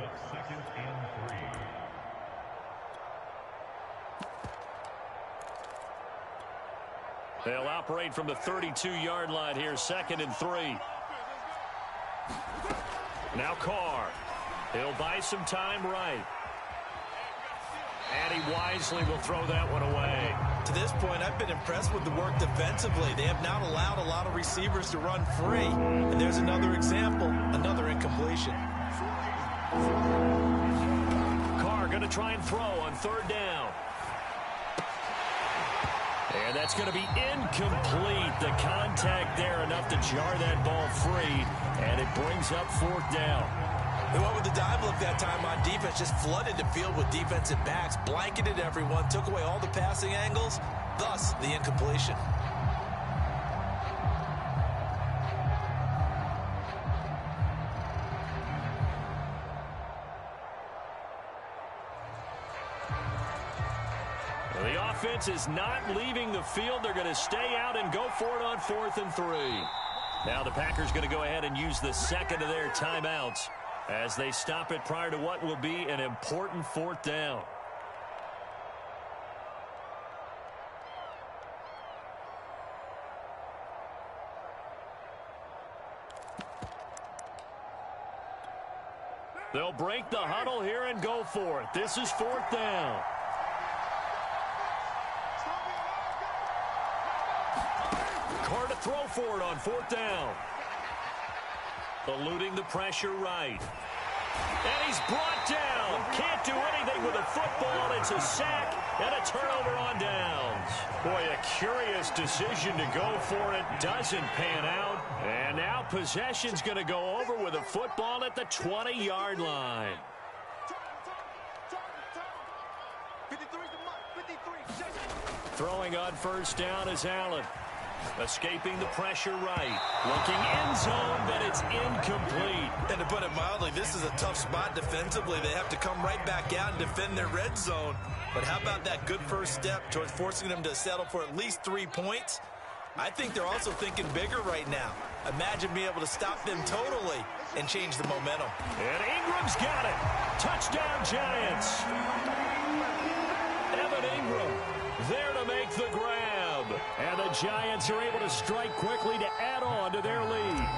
They'll operate from the 32-yard line here, 2nd and 3. Now Carr. He'll buy some time right. And he wisely will throw that one away. To this point, I've been impressed with the work defensively. They have not allowed a lot of receivers to run free. And there's another example, another incompletion. Carr going to try and throw on 3rd down. And that's going to be incomplete. The contact there enough to jar that ball free. And it brings up 4th down. They went with the dive look that time on defense, just flooded the field with defensive backs, blanketed everyone, took away all the passing angles, thus the incompletion. The offense is not leaving the field. They're going to stay out and go for it on 4th and 3. Now the Packers going to go ahead and use the second of their timeouts as they stop it prior to what will be an important 4th down. They'll break the huddle here and go for it. This is 4th down. Carr to throw for it on 4th down. Eluding the pressure right. And he's brought down. Can't do anything with a football. It's a sack and a turnover on downs. Boy, a curious decision to go for it. Doesn't pan out. And now possession's going to go over with a football at the 20-yard line. Throwing on 1st down is Allen. Escaping the pressure right. Looking end zone, but it's incomplete. And to put it mildly, this is a tough spot defensively. They have to come right back out and defend their red zone. But how about that good first step towards forcing them to settle for at least 3 points? I think they're also thinking bigger right now. Imagine being able to stop them totally and change the momentum. And Ingram's got it. Touchdown, Giants. Evan Ingram there to make the grab. And the Giants are able to strike quickly to add on to their lead.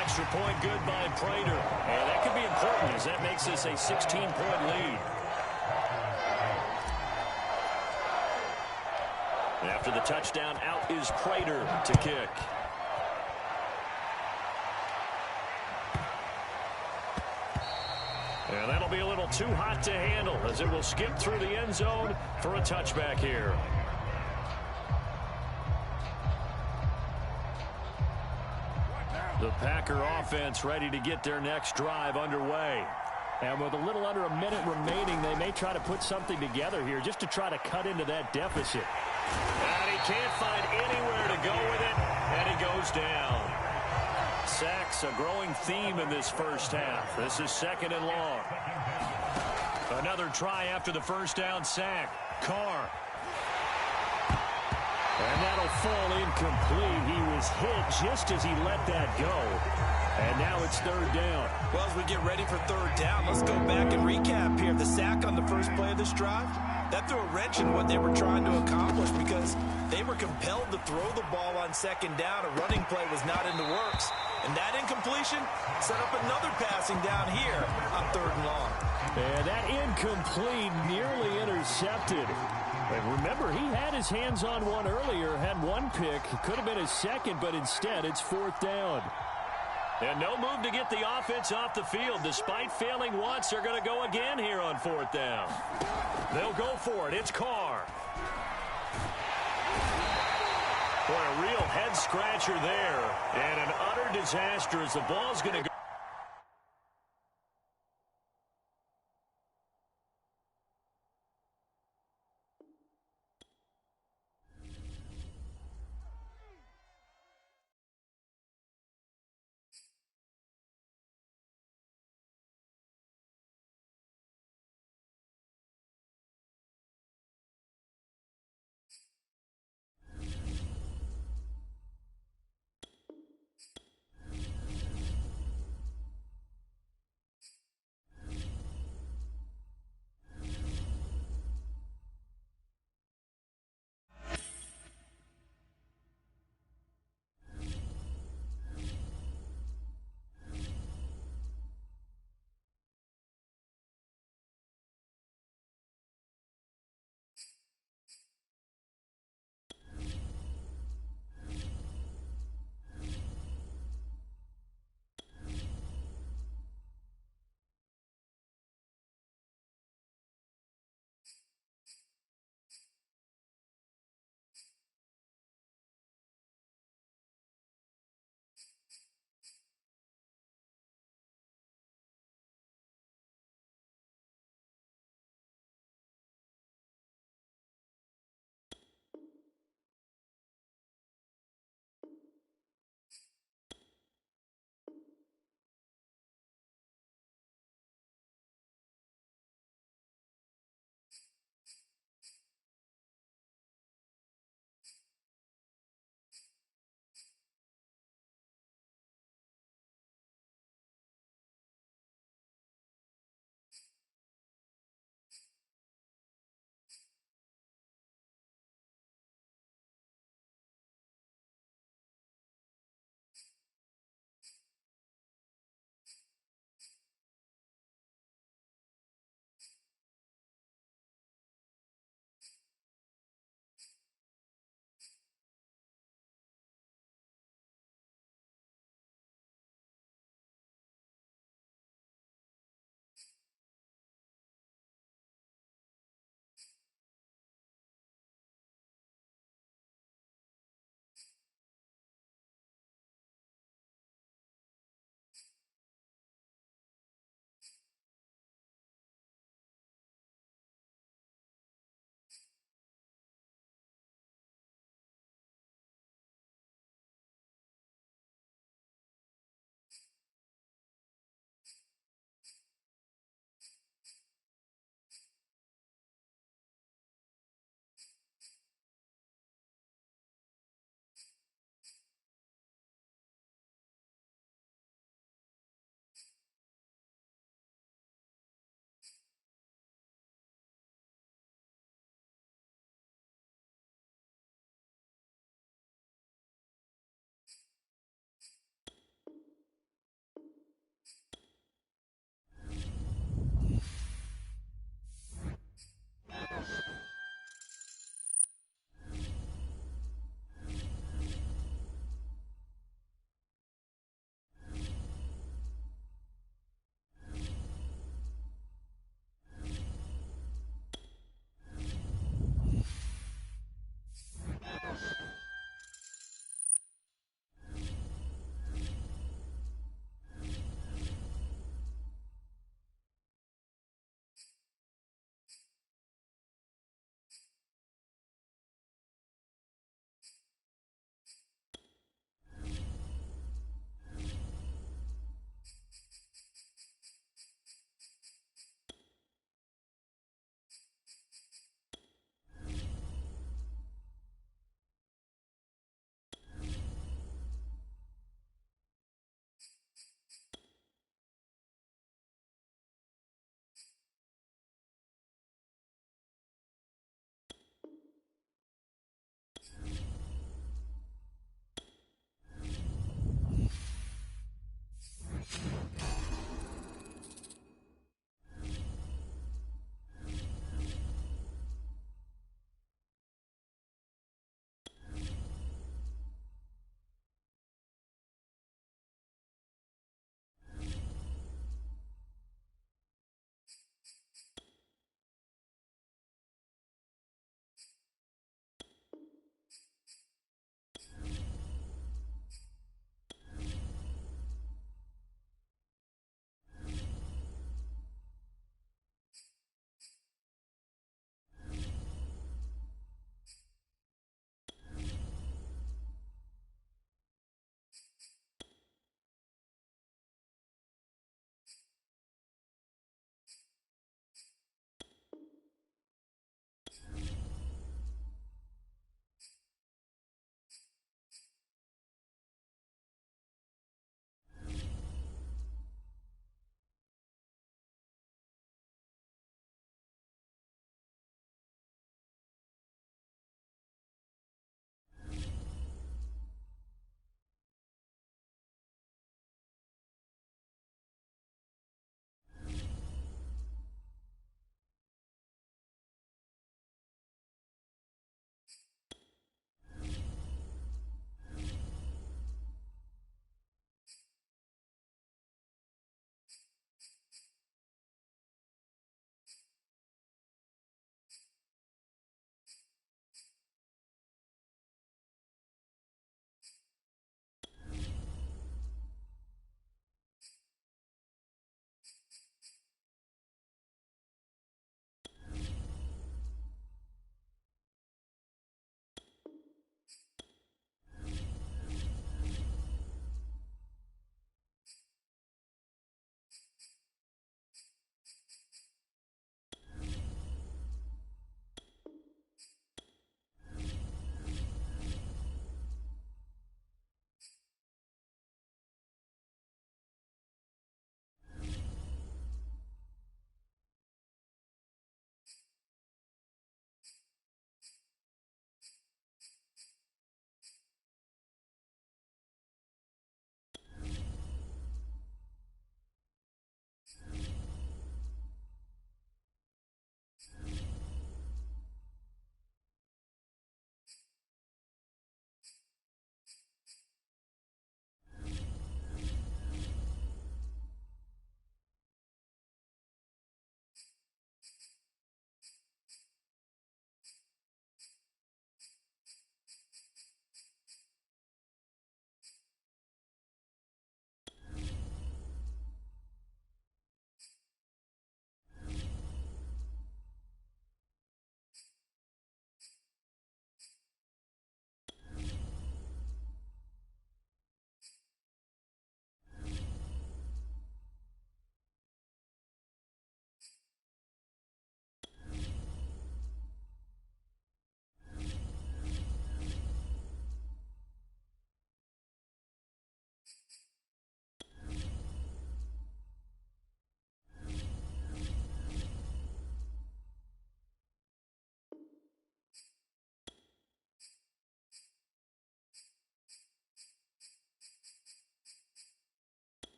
Extra point good by Prater. And that could be important as that makes this a 16-point lead. After the touchdown, out is Prater to kick. And that'll be a little too hot to handle as it will skip through the end zone for a touchback here. The Packer offense ready to get their next drive underway. And with a little under a minute remaining, they may try to put something together here just to try to cut into that deficit. And he can't find anywhere to go with it, and he goes down. Sacks, a growing theme in this first half. This is 2nd and long. Another try after the first down sack. Carr. And that'll fall incomplete. He was hit just as he let that go. And now it's 3rd down. Well, as we get ready for 3rd down, let's go back and recap here. The sack on the first play of this drive, that threw a wrench in what they were trying to accomplish because they were compelled to throw the ball on 2nd down. A running play was not in the works. And that incompletion set up another passing down here on 3rd and long. And that incomplete nearly intercepted. And remember, he had his hands on one earlier, had one pick. Could have been his second, but instead it's 4th down. And no move to get the offense off the field. Despite failing once, they're going to go again here on 4th down. They'll go for it. It's Carr. Boy, a real head-scratcher there. And an utter disaster as the ball's going to go.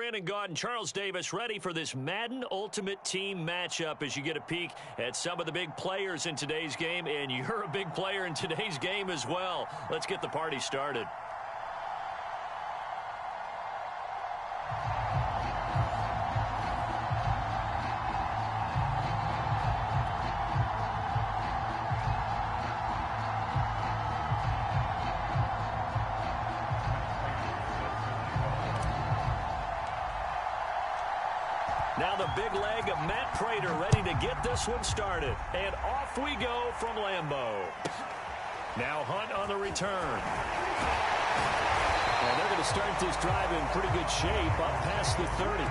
Brandon Gaud and Charles Davis ready for this Madden Ultimate Team matchup as you get a peek at some of the big players in today's game, and you're a big player in today's game as well. Let's get the party started. Now the big leg of Matt Prater ready to get this one started. And off we go from Lambeau. Now Hunt on the return. And they're going to start this drive in pretty good shape up past the 30.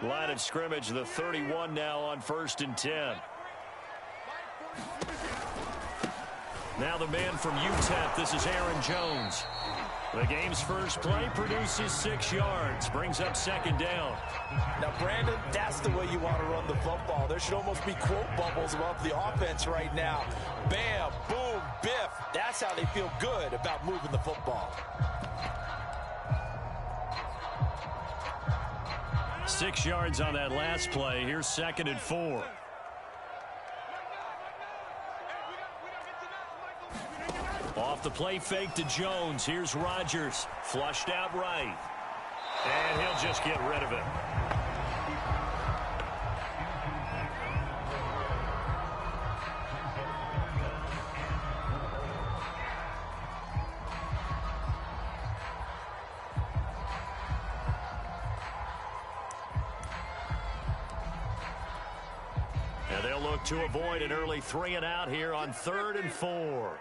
Line of scrimmage, the 31 now on 1st and 10. Now the man from UTEP, this is Aaron Jones. The game's first play produces 6 yards, brings up 2nd down. Now, Brandon, that's the way you want to run the football. There should almost be quote bubbles about the offense right now. Bam, boom, biff. That's how they feel good about moving the football. 6 yards on that last play. Here's 2nd and 4. Off the play fake to Jones. Here's Rodgers. Flushed out right. And he'll just get rid of it. And they'll look to avoid an early 3 and out here on 3rd and 4.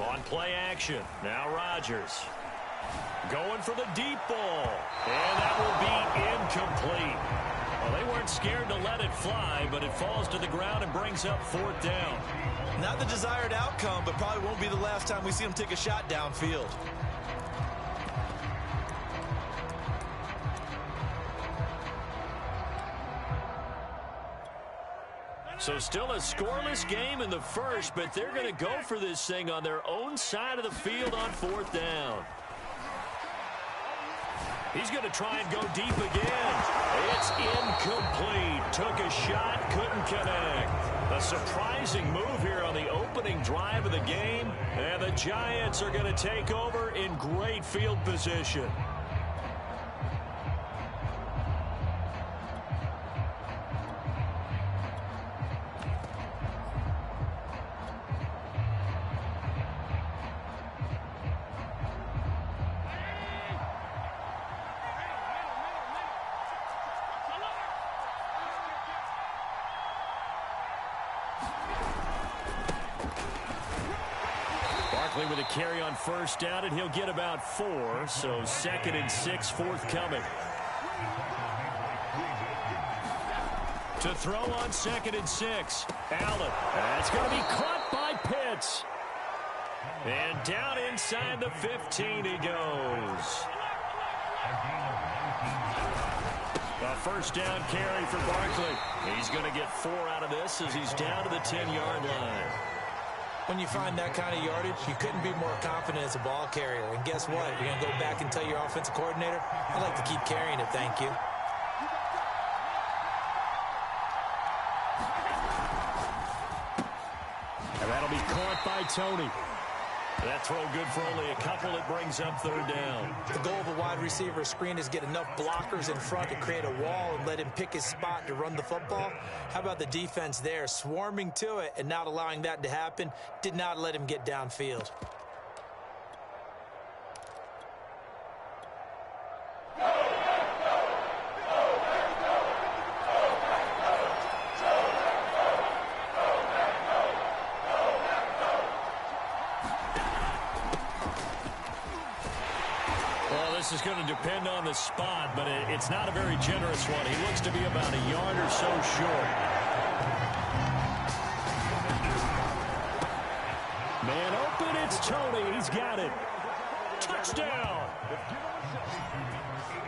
On play action. Now Rodgers. Going for the deep ball. And that will be incomplete. Well, they weren't scared to let it fly, but it falls to the ground and brings up 4th down. Not the desired outcome, but probably won't be the last time we see him take a shot downfield. So still a scoreless game in the first, but they're going to go for this thing on their own side of the field on 4th down. He's going to try and go deep again. It's incomplete. Took a shot, couldn't connect. A surprising move here on the opening drive of the game, and the Giants are going to take over in great field position. With a carry on 1st down, and he'll get about 4, so 2nd and 6 forthcoming. To throw on 2nd and 6, Allen. That's going to be caught by Pitts. And down inside the 15 he goes. A 1st down carry for Barkley. He's going to get 4 out of this as he's down to the 10-yard line. When you find that kind of yardage, you couldn't be more confident as a ball carrier. And guess what? You're going to go back and tell your offensive coordinator, I'd like to keep carrying it, thank you. And that'll be caught by Tony. That throw good for only a couple. It brings up 3rd down. The goal of a wide receiver screen is get enough blockers in front to create a wall and let him pick his spot to run the football. How about the defense there, swarming to it and not allowing that to happen? Did not let him get downfield. This is going to depend on the spot, but it's not a very generous one. He looks to be about a yard or so short. Man open, it's Toney. He's got it. Touchdown.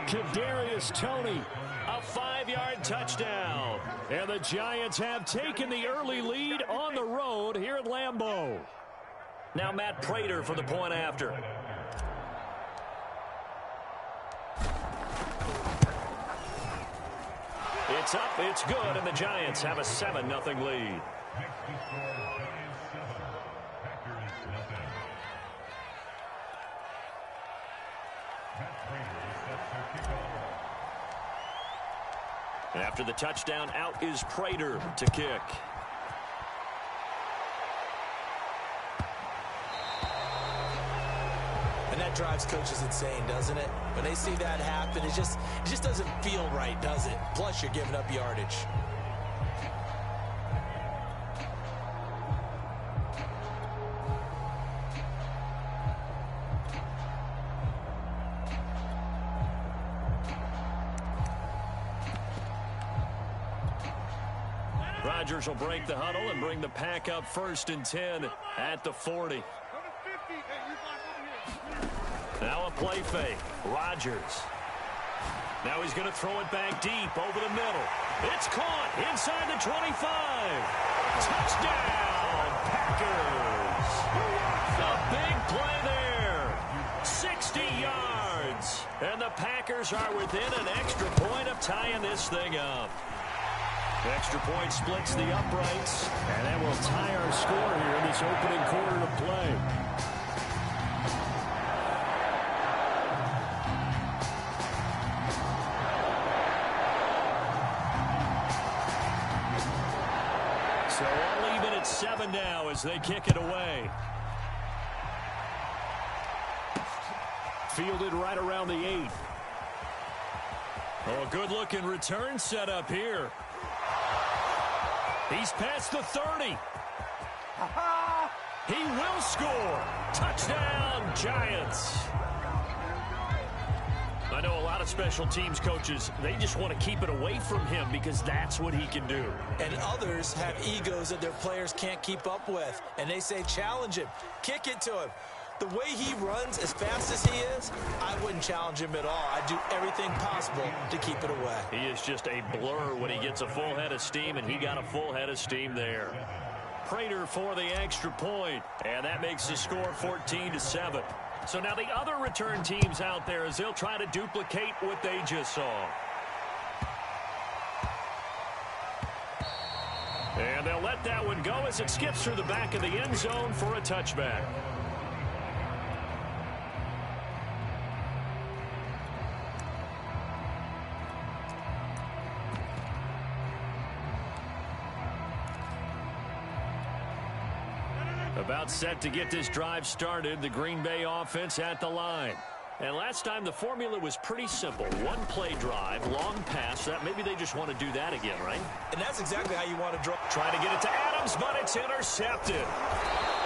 Kadarius Toney, a 5-yard touchdown. And the Giants have taken the early lead on the road here at Lambeau. Now Matt Prater for the point after. It's up, it's good, and the Giants have a 7-0 lead. After the touchdown, out is Prater to kick. And that drives coaches insane, doesn't it? When they see that happen, it just doesn't feel right, does it? Plus, you're giving up yardage. Rodgers will break the huddle and bring the pack up 1st and 10 at the 40. Now a play fake. Rodgers. Now he's going to throw it back deep over the middle. It's caught inside the 25. Touchdown, Packers. A big play there. 60 yards. And the Packers are within an extra point of tying this thing up. Extra point splits the uprights, and that will tie our score here in this opening quarter of play. So all even at 7 now as they kick it away. Fielded right around the 8. Oh, good-looking return set up here. He's past the 30. He will score. Touchdown, Giants. I know a lot of special teams coaches, they just want to keep it away from him because that's what he can do. And others have egos that their players can't keep up with. And they say, challenge him. Kick it to him. The way he runs as fast as he is, I wouldn't challenge him at all. I'd do everything possible to keep it away. He is just a blur when he gets a full head of steam, and he got a full head of steam there. Prater for the extra point, and that makes the score 14-7. So now the other return teams out there as they'll try to duplicate what they just saw. And they'll let that one go as it skips through the back of the end zone for a touchback. About set to get this drive started, the Green Bay offense at the line. And last time the formula was pretty simple. One play drive, long pass. That maybe they just want to do that again, right? And that's exactly how you want to draw. Trying to get it to Adams, but it's intercepted.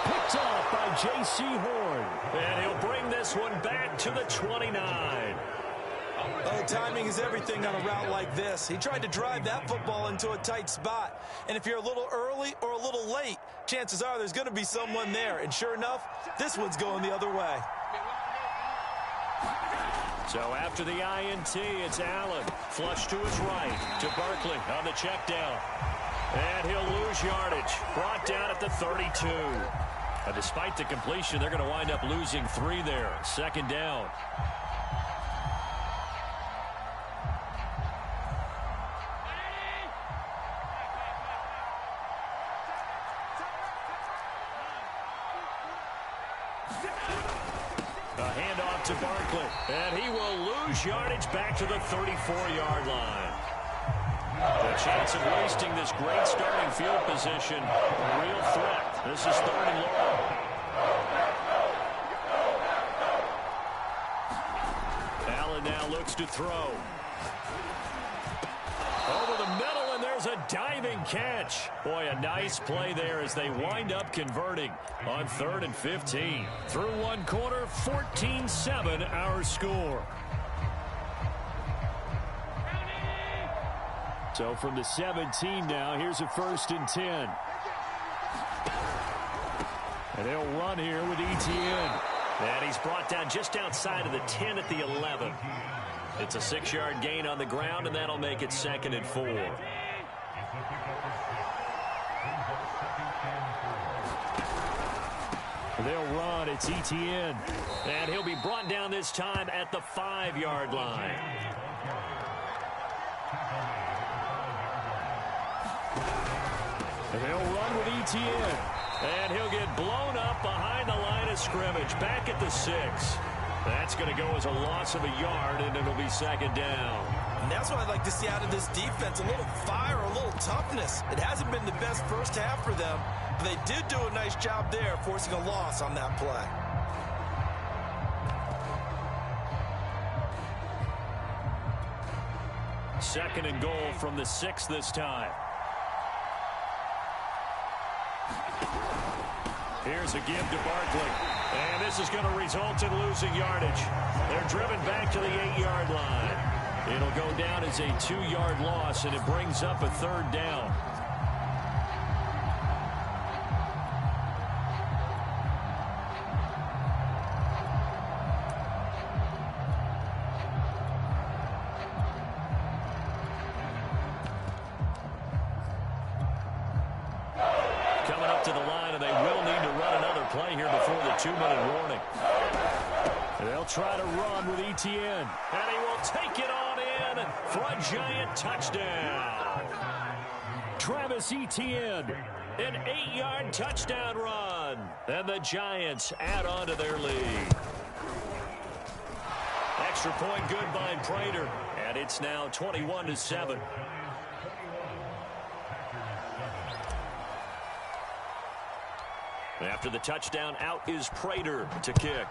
Picked off by J.C. Horn. And he'll bring this one back to the 29. Oh, timing is everything on a route like this. He tried to drive that football into a tight spot. And if you're a little early or a little late, chances are there's going to be someone there. And sure enough, this one's going the other way. So after the INT, it's Allen. Flush to his right to Barkley on the check down. And he'll lose yardage. Brought down at the 32. Despite the completion, they're going to wind up losing 3 there. 2nd down. A handoff to Barkley, and he will lose yardage back to the 34-yard line. The chance of wasting this great starting field position, a real threat. This is 3rd and long. Allen now looks to throw. Over the middle, and there's a diving catch. Boy, a nice play there as they wind up converting on 3rd and 15. Through one quarter, 14-7 our score. So from the 17 now, here's a 1st and 10. And they'll run here with Etienne. And he's brought down just outside of the 10 at the 11. It's a 6-yard gain on the ground, and that'll make it 2nd and 4. They'll run. It's Etienne. And he'll be brought down this time at the 5-yard line. And they'll run with Etienne. And he'll get blown up behind the line of scrimmage. Back at the 6. That's going to go as a loss of a yard, and it'll be 2nd down. And that's what I'd like to see out of this defense, a little fire, a little toughness. It hasn't been the best first half for them, but they did do a nice job there, forcing a loss on that play. Second and goal from the 6 this time. Here's a give to Barkley. And this is going to result in losing yardage. They're driven back to the 8-yard line. It'll go down as a 2-yard loss, and it brings up a 3rd down. Coming up to the line, and they will need to run another play here before the 2-minute warning. They'll try to run with Etienne, and he will take it on in for a giant touchdown. Travis Etienne, an 8-yard touchdown run, and the Giants add on to their lead. Extra point good by Prater, and it's now 21-7. After the touchdown, out is Prater to kick.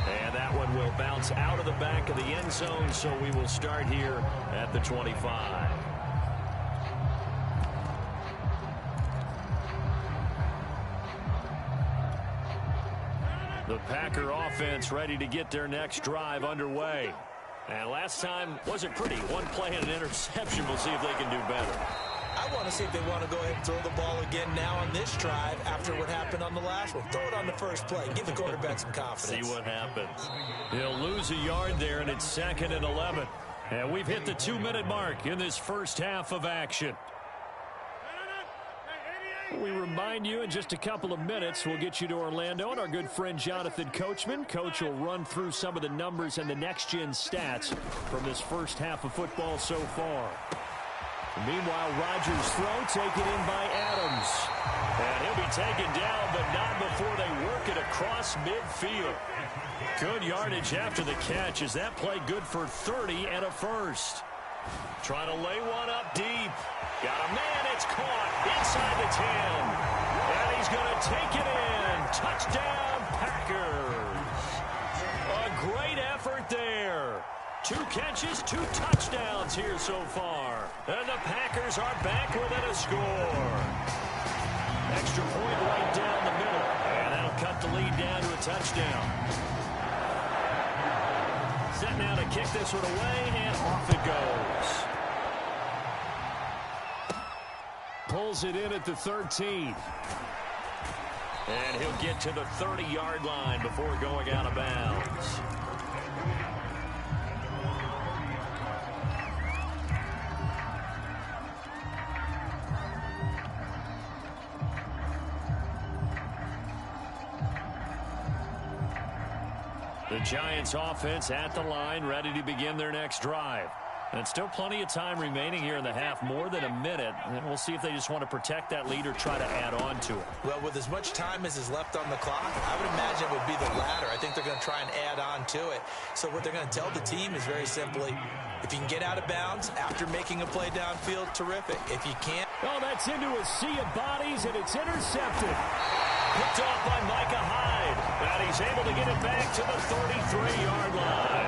And that one will bounce out of the back of the end zone, so we will start here at the 25. The Packer offense ready to get their next drive underway. And last time wasn't pretty. One play and an interception. We'll see if they can do better. I want to see if they want to go ahead and throw the ball again now on this drive after what happened on the last one. Throw it on the first play. Give the quarterback some confidence. See what happens. He'll lose a yard there, and it's 2nd and 11. And we've hit the 2-minute mark in this first half of action. We remind you in just a couple of minutes we'll get you to Orlando and our good friend Jonathan Coachman. Coach will run through some of the numbers and the next-gen stats from this first half of football so far. Meanwhile, Rodgers' throw taken in by Adams. And he'll be taken down, but not before they work it across midfield. Good yardage after the catch. Is that play good for 30 and a first? Trying to lay one up deep. Got a man. It's caught inside the 10. And he's going to take it in. Touchdown, Packers. A great effort there. 2 catches, 2 touchdowns here so far. And the Packers are back within a score. Extra point right down the middle. And that'll cut the lead down to a touchdown. Set now to kick this one away, and off it goes. Pulls it in at the 13. And he'll get to the 30-yard line before going out of bounds. The Giants offense at the line, ready to begin their next drive. And still plenty of time remaining here in the half, more than a minute. And we'll see if they just want to protect that lead or try to add on to it. Well, with as much time as is left on the clock, I would imagine it would be the latter. I think they're going to try and add on to it. So what they're going to tell the team is very simply, if you can get out of bounds after making a play downfield, terrific. If you can't... Oh, that's into a sea of bodies, and it's intercepted. Picked off by Micah Hyde. And he's able to get it back to the 33-yard line.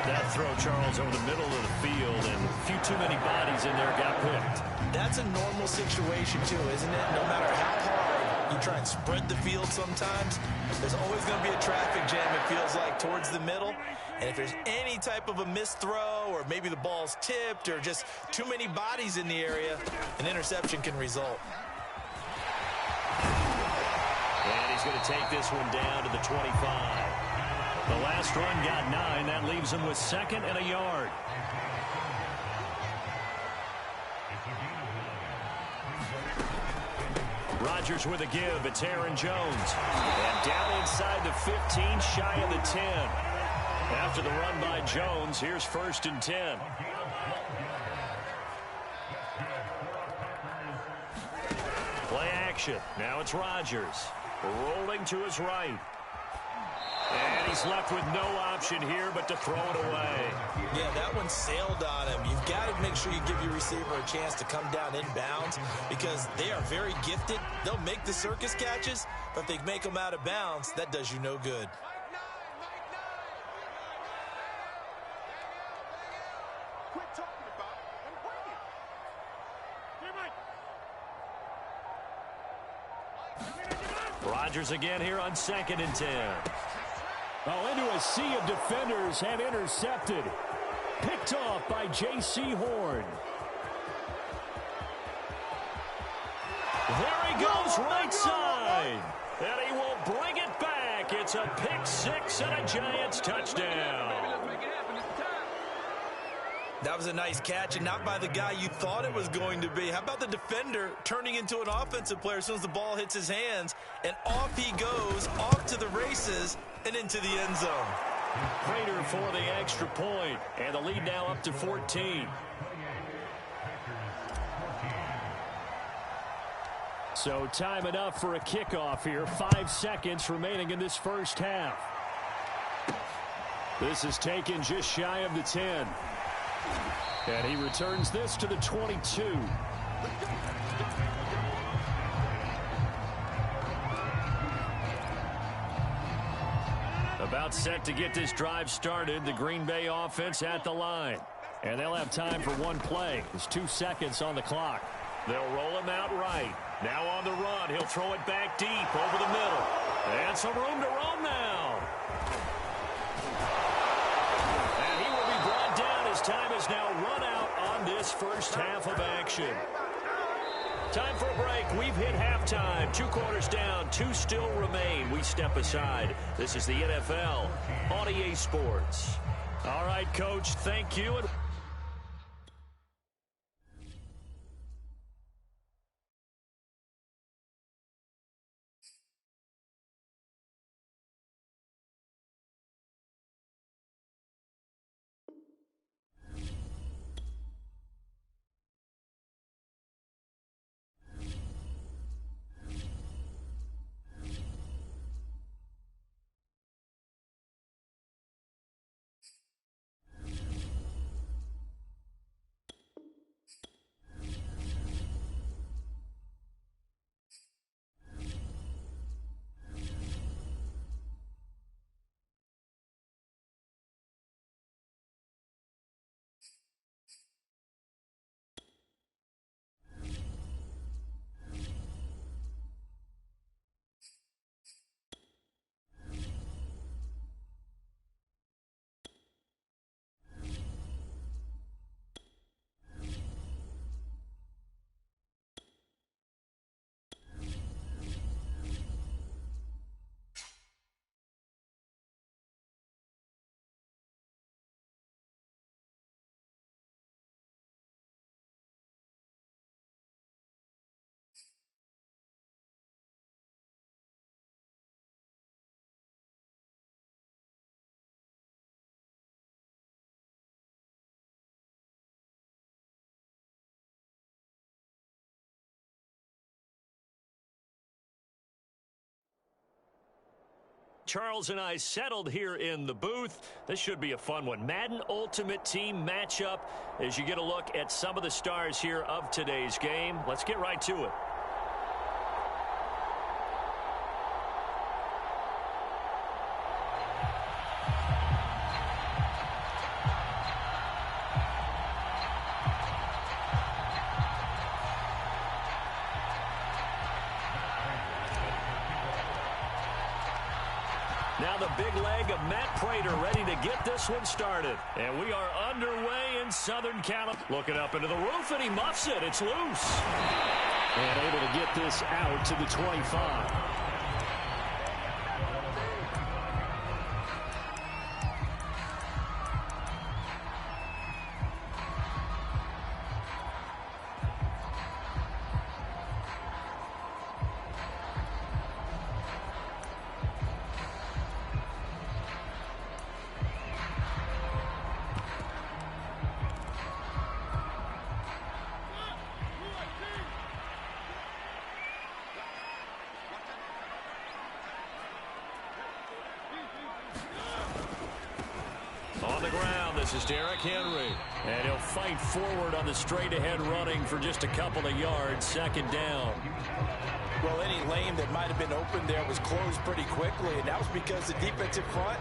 That throw, Charles, over the middle of the field, and a few too many bodies in there got picked. That's a normal situation, too, isn't it? No matter how hard you try and spread the field sometimes, there's always going to be a traffic jam, it feels like, towards the middle. And if there's any type of a missed throw or maybe the ball's tipped or just too many bodies in the area, an interception can result. And he's going to take this one down to the 25. The last run got 9. That leaves him with 2nd and a yard. Rodgers with a give. It's Aaron Jones. And down inside the 15, shy of the 10. After the run by Jones, here's 1st and 10. Play action. Now it's Rodgers. Rolling to his right. And he's left with no option here but to throw it away. Yeah, that one sailed on him. You've got to make sure you give your receiver a chance to come down inbounds because they are very gifted. They'll make the circus catches, but if they make them out of bounds, that does you no good. Rodgers again here on 2nd and 10. Oh, into a sea of defenders and intercepted. Picked off by J.C. Horn. There he goes, right side. And he will bring it back. It's a pick 6 and a Giants touchdown. That was a nice catch, and not by the guy you thought it was going to be. How about the defender turning into an offensive player as soon as the ball hits his hands, and off he goes, off to the races, and into the end zone. Prater for the extra point, and the lead now up to 14. So time enough for a kickoff here. 5 seconds remaining in this first half. This is taken just shy of the 10. And he returns this to the 22. About set to get this drive started. The Green Bay offense at the line. And they'll have time for one play. There's 2 seconds on the clock. They'll roll him out right. Now on the run. He'll throw it back deep over the middle. And some room to roam now. And he will be brought down as time is now run out on this first half of action. Time for a break. We've hit halftime. 2 quarters down. 2 still remain. We step aside. This is the NFL on EA Sports. All right, Coach. Thank you. Charles and I settled here in the booth. This should be a fun one. Madden Ultimate Team matchup as you get a look at some of the stars here of today's game. Let's get right to it. now the big leg of Matt Prater ready to get this one started. And we are underway in Southern California. Looking up into the roof, and he muffs it. It's loose. And able to get this out to the 25. On the ground, this is Derrick Henry. And he'll fight forward on the straight-ahead running for just a couple of yards. Second down. Well, any lane that might have been open there was closed pretty quickly, and that was because the defensive front,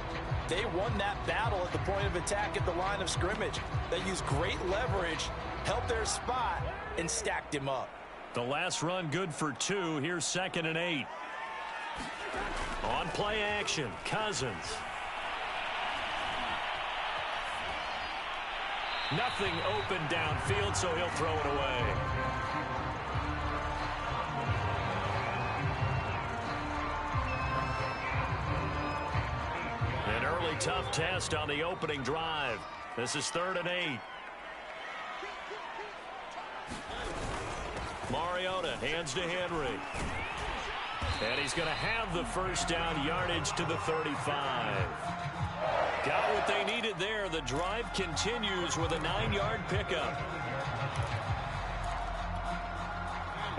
they won that battle at the point of attack at the line of scrimmage. They used great leverage, held their spot, and stacked him up. The last run good for 2. Here's 2nd and 8. On play action, Cousins. Nothing open downfield, so he'll throw it away. An early tough test on the opening drive. This is 3rd and 8. Mariota hands to Henry. And he's going to have the first down, yardage to the 35. Got what they needed there. The drive continues with a 9-yard pickup.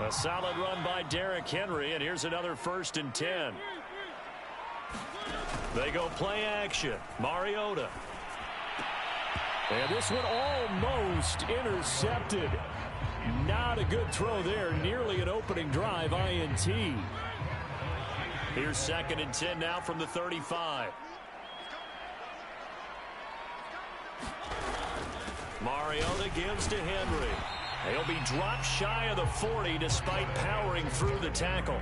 A solid run by Derrick Henry, and here's another 1st and 10. They go play action. Mariota. And this one almost intercepted. Not a good throw there. Nearly an opening drive, INT. Here's 2nd and 10 now from the 35. Mariota gives to Henry. He'll be dropped shy of the 40 despite powering through the tackle.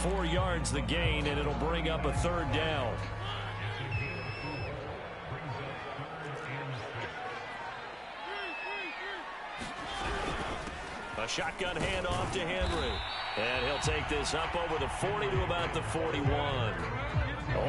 4 yards the gain, and it'll bring up a 3rd down. A shotgun handoff to Henry. And he'll take this up over the 40 to about the 41.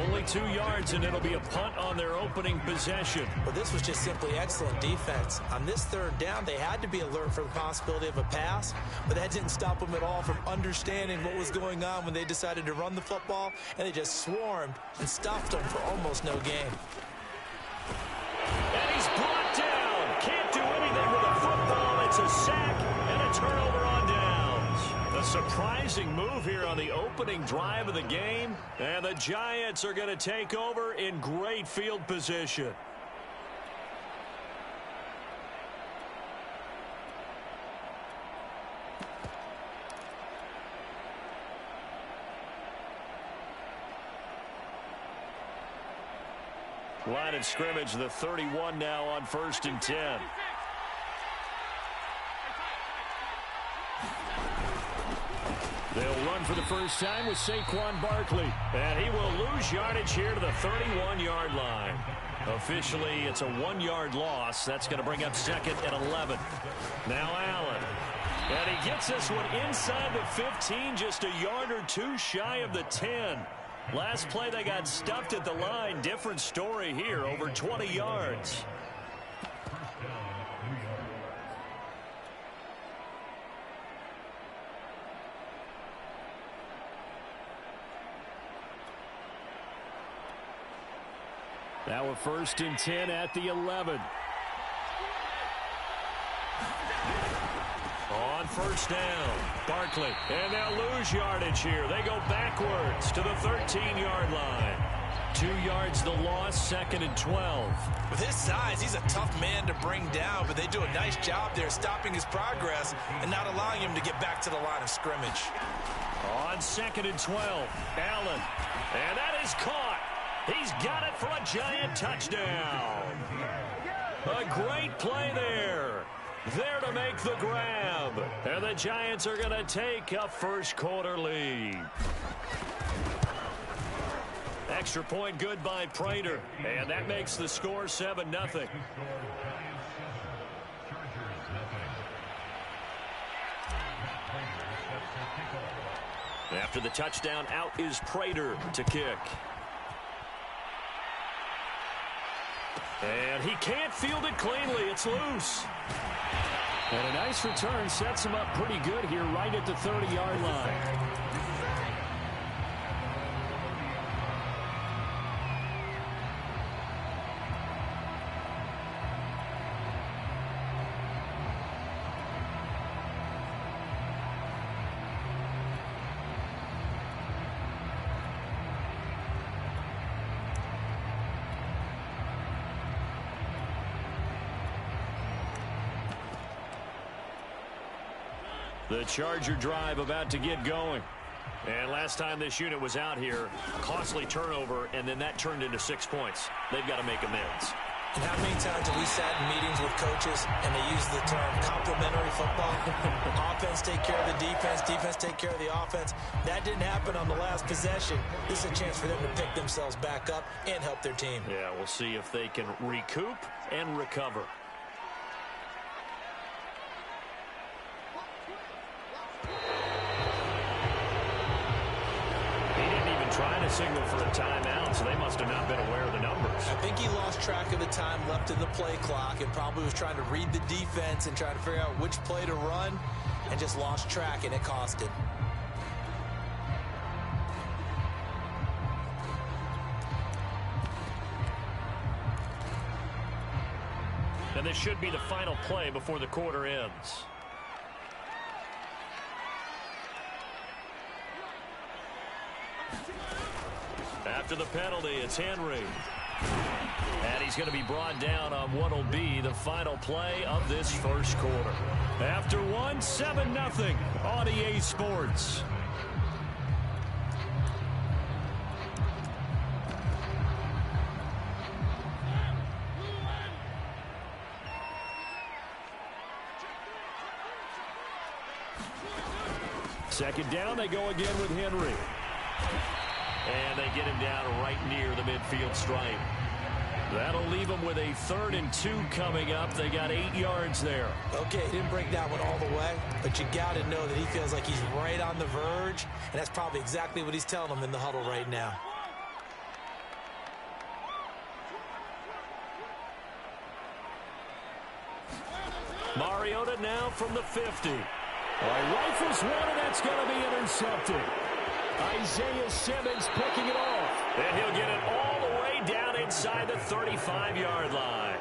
Only 2 yards, and it'll be a punt on their opening possession. Well, this was just simply excellent defense. On this 3rd down, they had to be alert for the possibility of a pass, but that didn't stop them at all from understanding what was going on when they decided to run the football, and they just swarmed and stuffed them for almost no gain. And he's brought down. Can't do anything with a football. It's a sack and a turnover on downs. A surprising move here on the opening drive of the game, and the Giants are going to take over in great field position. Line of scrimmage, the 31 now on 1st and 10. They'll run for the first time with Saquon Barkley. And he will lose yardage here to the 31-yard line. Officially, it's a 1-yard loss. That's going to bring up 2nd and 11. Now Allen. And he gets this one inside the 15, just a yard or 2 shy of the 10. Last play, they got stuffed at the line. Different story here, over 20 yards. Now a 1st and 10 at the 11. On 1st down, Barkley. And they'll lose yardage here. They go backwards to the 13-yard line. 2 yards the loss, 2nd and 12. With his size, he's a tough man to bring down, but they do a nice job there stopping his progress and not allowing him to get back to the line of scrimmage. On 2nd and 12, Allen. And that is caught. He's got it for a Giant touchdown. A great play there. There to make the grab. And the Giants are going to take a first quarter lead. Extra point good by Prater. And that makes the score 7-0. After the touchdown, out is Prater to kick. And he can't field it cleanly. It's loose. And a nice return sets him up pretty good here right at the 30-yard line. The Charger drive about to get going. And last time this unit was out here, costly turnover, and then that turned into 6 points. They've got to make amends. And how many times have we sat in meetings with coaches and they use the term complementary football? Offense take care of the defense, defense take care of the offense. That didn't happen on the last possession. This is a chance for them to pick themselves back up and help their team. Yeah, we'll see if they can recoup and recover. Trying to signal for a timeout, so they must have not been aware of the numbers. I think he lost track of the time left in the play clock and probably was trying to read the defense and trying to figure out which play to run and just lost track, and it cost him. And this should be the final play before the quarter ends. After the penalty, it's Henry. And he's going to be brought down on what will be the final play of this first quarter. After one, 7-0 on EA Sports. Second down, they go again with Henry. And they get him down right near the midfield stripe. That'll leave them with a 3rd and 2 coming up. They got 8 yards there. Okay, didn't break that one all the way, but you got to know that he feels like he's right on the verge, and that's probably exactly what he's telling them in the huddle right now. Mariota now from the 50. Rifles one, and that's going to be intercepted. Isaiah Simmons picking it off. And he'll get it all the way down inside the 35-yard line.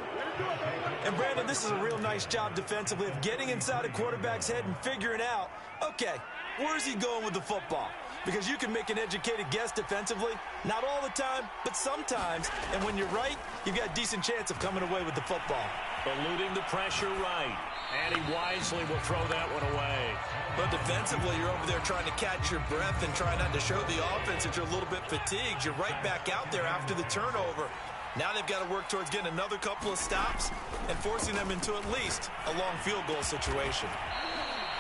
And, Brandon, this is a real nice job defensively of getting inside a quarterback's head and figuring out, okay, where's he going with the football? Because you can make an educated guess defensively, not all the time, but sometimes. And when you're right, you've got a decent chance of coming away with the football. Eluding the pressure right. And he wisely will throw that one away. But defensively, you're over there trying to catch your breath and try not to show the offense that you're a little bit fatigued. You're right back out there after the turnover. Now they've got to work towards getting another couple of stops and forcing them into at least a long field goal situation.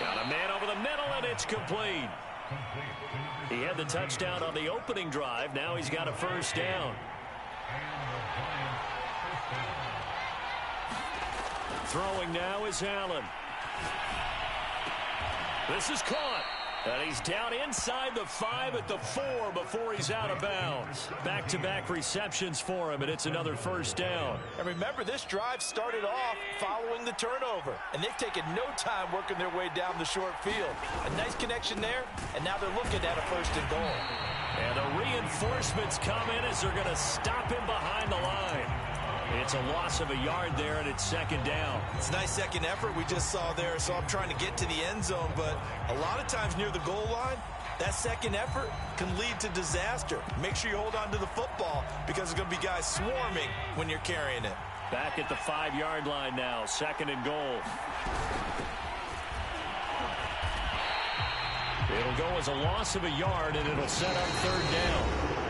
Got a man over the middle, and it's complete. He had the touchdown on the opening drive. Now he's got a first down. Throwing now is Allen. This is caught. And he's down inside the 5 at the 4 before he's out of bounds. Back-to-back receptions for him, and it's another first down. And remember, this drive started off following the turnover, and they've taken no time working their way down the short field. A nice connection there, and now they're looking at a 1st and goal. And the reinforcements come in as they're going to stop him behind the line. It's a loss of a yard there, and it's 2nd down. It's a nice second effort we just saw there, so I'm trying to get to the end zone, but a lot of times near the goal line, that second effort can lead to disaster. Make sure you hold on to the football because there's going to be guys swarming when you're carrying it. Back at the 5-yard line now, 2nd and goal. It'll go as a loss of a yard, and it'll set up 3rd down.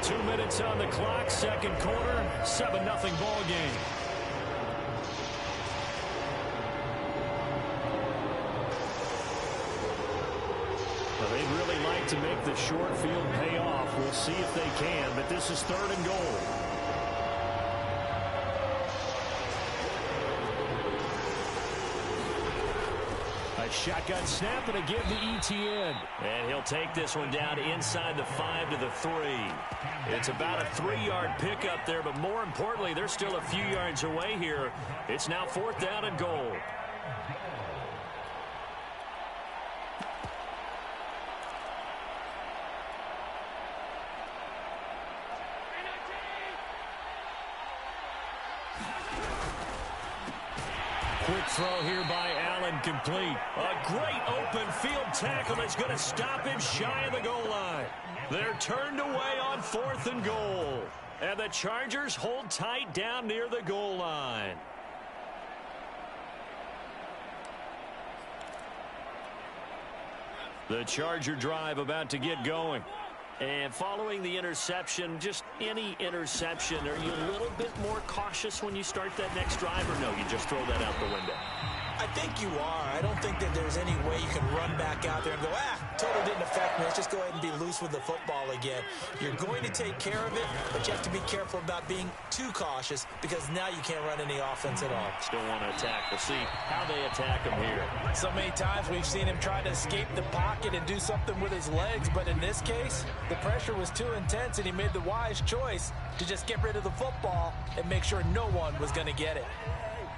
2 minutes on the clock, 2nd quarter, 7-0 ball game. Well, they'd really like to make the short field pay off. We'll see if they can, but this is 3rd and goal. A shotgun snap and a give to ETN. And he'll take this one down inside the 5 to the 3. It's about a 3-yard pickup there, but more importantly, they're still a few yards away here. It's now 4th down and goal. Quick throw here by Allen, complete. A great open field tackle that's going to stop him shy of the goal line. They're turned away on 4th and goal. And the Chargers hold tight down near the goal line. The Charger drive about to get going. And following the interception, just any interception, are you a little bit more cautious when you start that next drive, or no, you just throw that out the window? I think you are. I don't think that there's any way you can run back out there and go, total didn't affect me. Let's just go ahead and be loose with the football again. You're going to take care of it, but you have to be careful about being too cautious because now you can't run any offense at all. Still want to attack. We'll see how they attack him here. So many times we've seen him try to escape the pocket and do something with his legs, but in this case, the pressure was too intense and he made the wise choice to just get rid of the football and make sure no one was going to get it.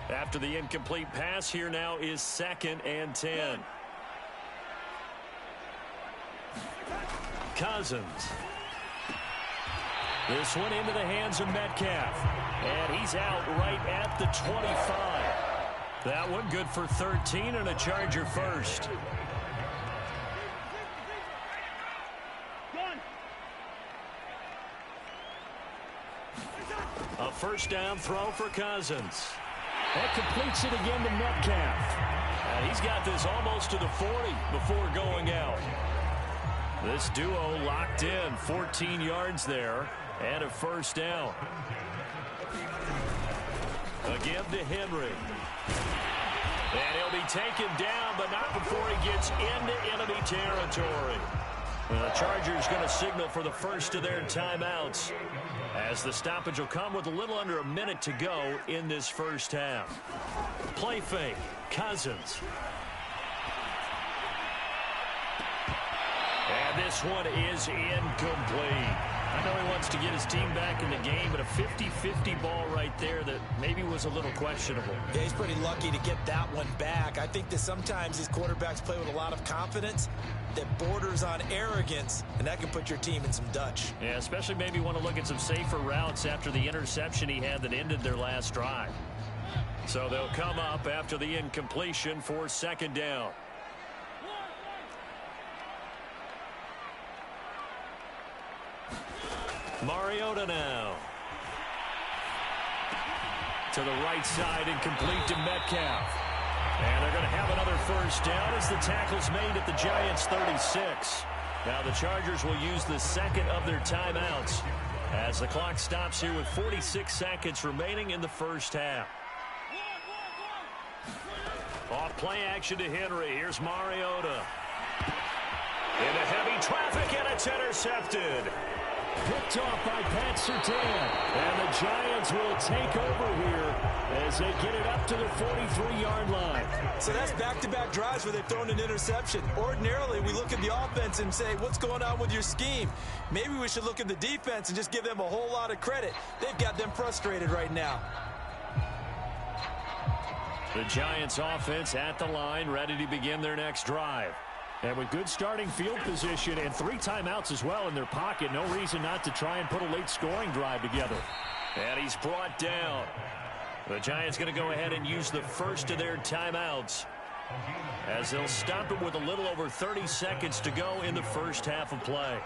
After the incomplete pass, here now is 2nd and 10. Cousins. This one into the hands of Metcalf. And he's out right at the 25. That one good for 13 and a Charger first. A first down throw for Cousins. That completes it again to Metcalf. And he's got this almost to the 40 before going out. This duo locked in, 14 yards there, and a first down. A give to Henry. And he'll be taken down, but not before he gets into enemy territory. The Chargers going to signal for the first of their timeouts, as the stoppage will come with a little under a minute to go in this first half. Play fake, Cousins. And this one is incomplete. I know he wants to get his team back in the game, but a 50-50 ball right there that maybe was a little questionable. Yeah, he's pretty lucky to get that one back. I think that sometimes these quarterbacks play with a lot of confidence that borders on arrogance, and that can put your team in some Dutch. Yeah, especially maybe want to look at some safer routes after the interception he had that ended their last drive. So they'll come up after the incompletion for 2nd down. Mariota now. To the right side and complete to Metcalf. And they're going to have another first down as the tackle's made at the Giants' 36. Now the Chargers will use the 2nd of their timeouts as the clock stops here with 46 seconds remaining in the first half. Off play action to Henry. Here's Mariota. Into heavy traffic, and it's intercepted. Picked off by Pat Surtain. And the Giants will take over here as they get it up to the 43-yard line. So that's back-to-back drives where they've thrown an interception. Ordinarily, we look at the offense and say, what's going on with your scheme? Maybe we should look at the defense and just give them a whole lot of credit. They've got them frustrated right now. The Giants offense at the line, ready to begin their next drive. And with good starting field position and 3 timeouts as well in their pocket, no reason not to try and put a late scoring drive together. And he's brought down. The Giants going to go ahead and use the first of their timeouts as they'll stop it with a little over 30 seconds to go in the first half of play.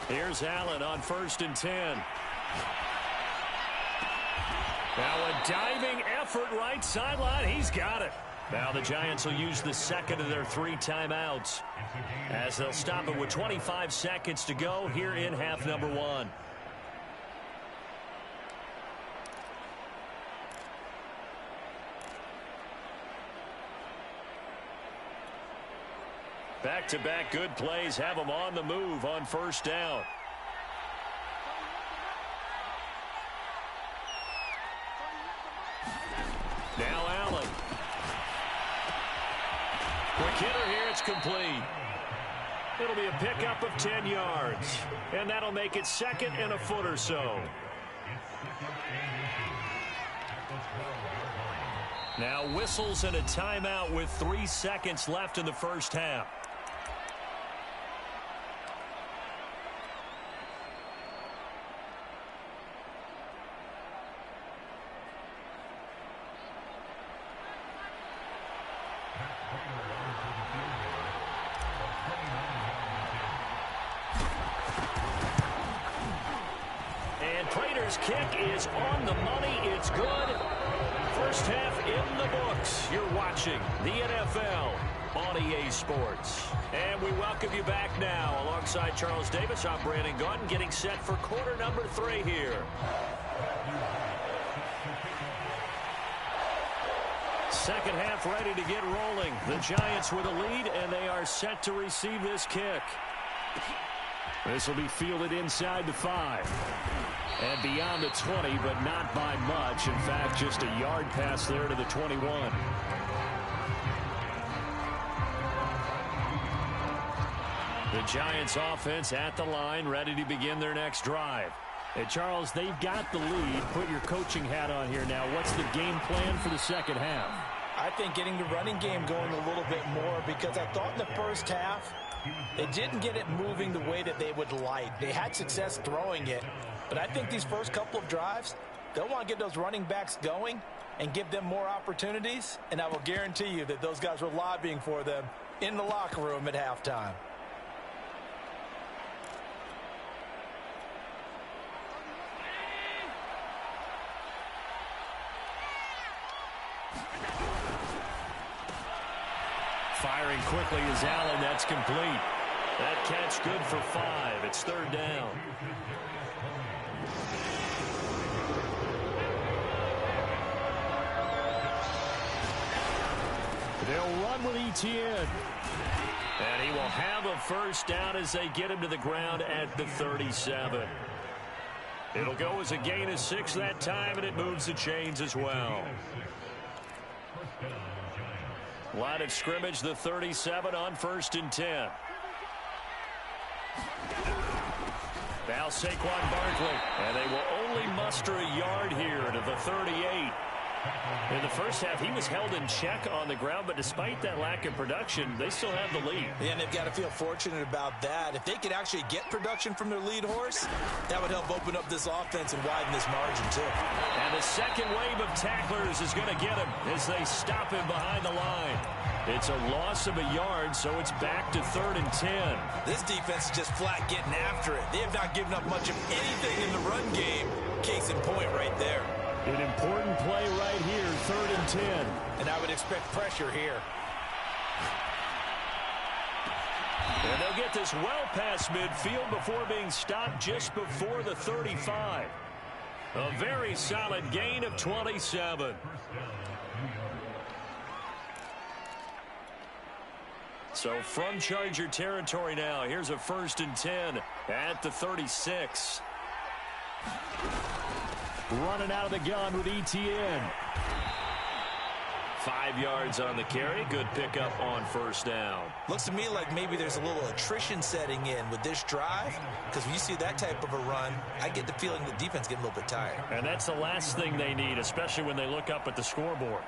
Here's Allen on 1st and 10. Now a diving effort right sideline. He's got it. Now the Giants will use the 2nd of their 3 timeouts as they'll stop it with 25 seconds to go here in half number 1. Back-to-back good plays have them on the move on first down. Now Allen. Quick hitter here, it's complete. It'll be a pickup of 10 yards. And that'll make it second and a foot or so. Now whistles and a timeout with 3 seconds left in the first half. And Prater's kick is on the money. It's good. First half in the books. You're watching the NFL on EA Sports. And we welcome you back now. Alongside Charles Davis, I'm Brandon Gaudin, getting set for quarter number 3 here. Second half ready to get rolling. The Giants with a lead, and they are set to receive this kick. This will be fielded inside the 5. And beyond the 20, but not by much. In fact, just a yard pass there to the 21. The Giants offense at the line, ready to begin their next drive. Hey, Charles, they've got the lead. Put your coaching hat on here now. What's the game plan for the second half? I think getting the running game going a little bit more, because I thought in the first half they didn't get it moving the way that they would like. They had success throwing it, but I think these first couple of drives, they'll want to get those running backs going and give them more opportunities, and I will guarantee you that those guys were lobbying for them in the locker room at halftime. Firing quickly is Allen. That's complete. That catch good for 5. It's third down. They'll run with Etienne. And he will have a first down as they get him to the ground at the 37. It'll go as a gain of 6 that time, and it moves the chains as well. Line of scrimmage, the 37 on 1st and 10. Now Saquon Barkley, and they will only muster a yard here to the 38. In the first half, he was held in check on the ground, but despite that lack of production, they still have the lead. Yeah, and they've got to feel fortunate about that. If they could actually get production from their lead horse, that would help open up this offense and widen this margin, too. And the second wave of tacklers is going to get him as they stop him behind the line. It's a loss of a yard, so it's back to 3rd and 10. This defense is just flat getting after it. They have not given up much of anything in the run game. Case in point right there. An important play right here, 3rd and 10. And I would expect pressure here. And they'll get this well past midfield before being stopped just before the 35. A very solid gain of 27. So from Charger territory now, here's a 1st and 10 at the 36. Running out of the gun with Etienne. 5 yards on the carry. Good pickup on first down. Looks to me like maybe there's a little attrition setting in with this drive, because when you see that type of a run, I get the feeling the defense getting a little bit tired. And that's the last thing they need, especially when they look up at the scoreboard.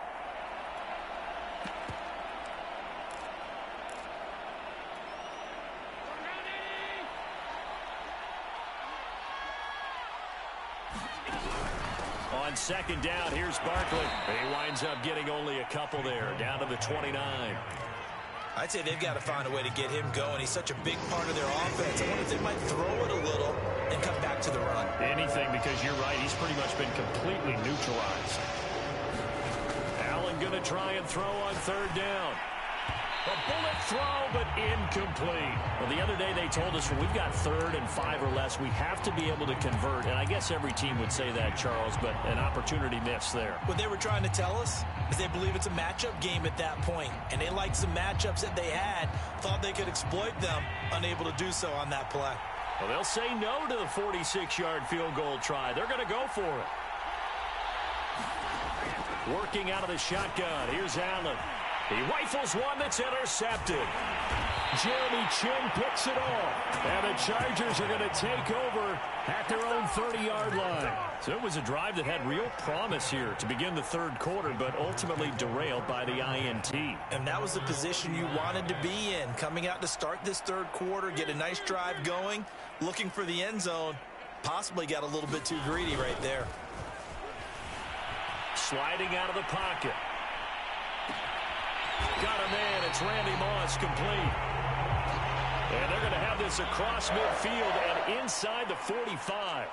On second down, here's Barkley. He winds up getting only a couple there, down to the 29. I'd say they've got to find a way to get him going. He's such a big part of their offense. I wonder if they might throw it a little and come back to the run. Anything, because you're right. He's pretty much been completely neutralized. Allen going to try and throw on 3rd down. A bullet throw, but incomplete. Well, the other day they told us when we've got 3rd and 5 or less, we have to be able to convert. And I guess every team would say that, Charles, but an opportunity missed there. What they were trying to tell us is they believe it's a matchup game at that point. And they liked some matchups that they had, thought they could exploit them, unable to do so on that play. Well, they'll say no to the 46-yard field goal try. They're going to go for it. Working out of the shotgun. Here's Allen. He rifles one that's intercepted. Jeremy Chin picks it off. And the Chargers are going to take over at their own 30-yard line. So it was a drive that had real promise here to begin the 3rd quarter, but ultimately derailed by the INT. And that was the position you wanted to be in. Coming out to start this 3rd quarter, get a nice drive going, looking for the end zone. Possibly got a little bit too greedy right there. Sliding out of the pocket. Got a man. It's Randy Moss, complete. And they're going to have this across midfield and inside the 45.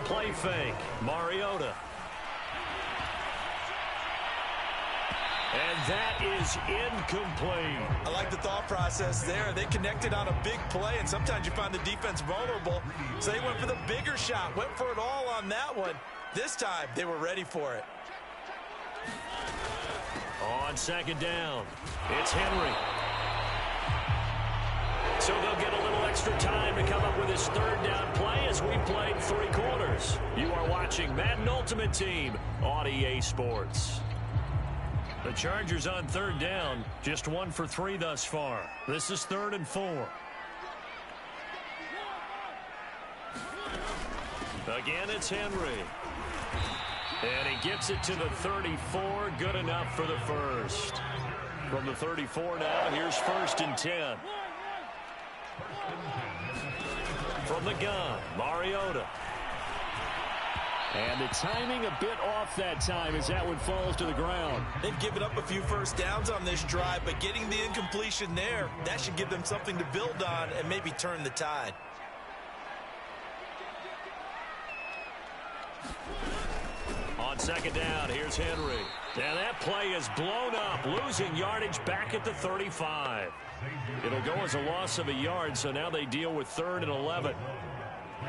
Play fake. Mariota. And that is incomplete. I like the thought process there. They connected on a big play, and sometimes you find the defense vulnerable. So they went for the bigger shot, went for it all on that one. This time, they were ready for it. On 2nd down, it's Henry. So they'll get a little extra time to come up with his 3rd down play as we played 3 quarters. You are watching Madden Ultimate Team on EA Sports. The Chargers on 3rd down, just 1 for 3 thus far. This is 3rd and 4. Again, it's Henry. And he gets it to the 34. Good enough for the first. From the 34 now, here's 1st and 10. From the gun, Mariota. And the timing a bit off that time as that one falls to the ground. They've given up a few first downs on this drive, but getting the incompletion there, that should give them something to build on and maybe turn the tide. On 2nd down, here's Henry. And that play is blown up, losing yardage back at the 35. It'll go as a loss of a yard, so now they deal with 3rd and 11.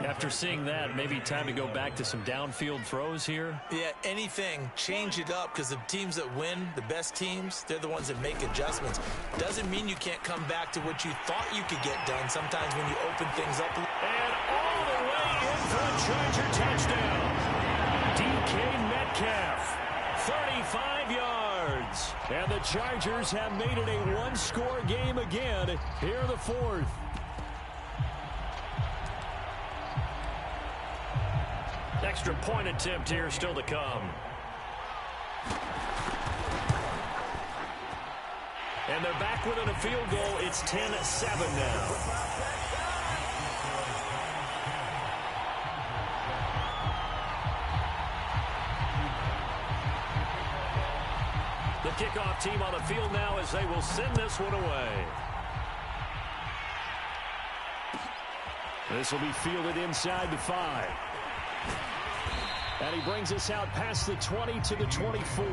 After seeing that, maybe time to go back to some downfield throws here? Yeah, anything. Change it up, because the teams that win, the best teams, they're the ones that make adjustments. Doesn't mean you can't come back to what you thought you could get done sometimes when you open things up. And all the way in for a Charger touchdown. DK Metcalf, 35 yards. And the Chargers have made it a one-score game again here in the 4th. Extra point attempt here still to come. And they're back within a field goal. It's 10-7 now. The kickoff team on the field now as they will send this one away. This will be fielded inside the 5. And he brings us out past the 20 to the 24.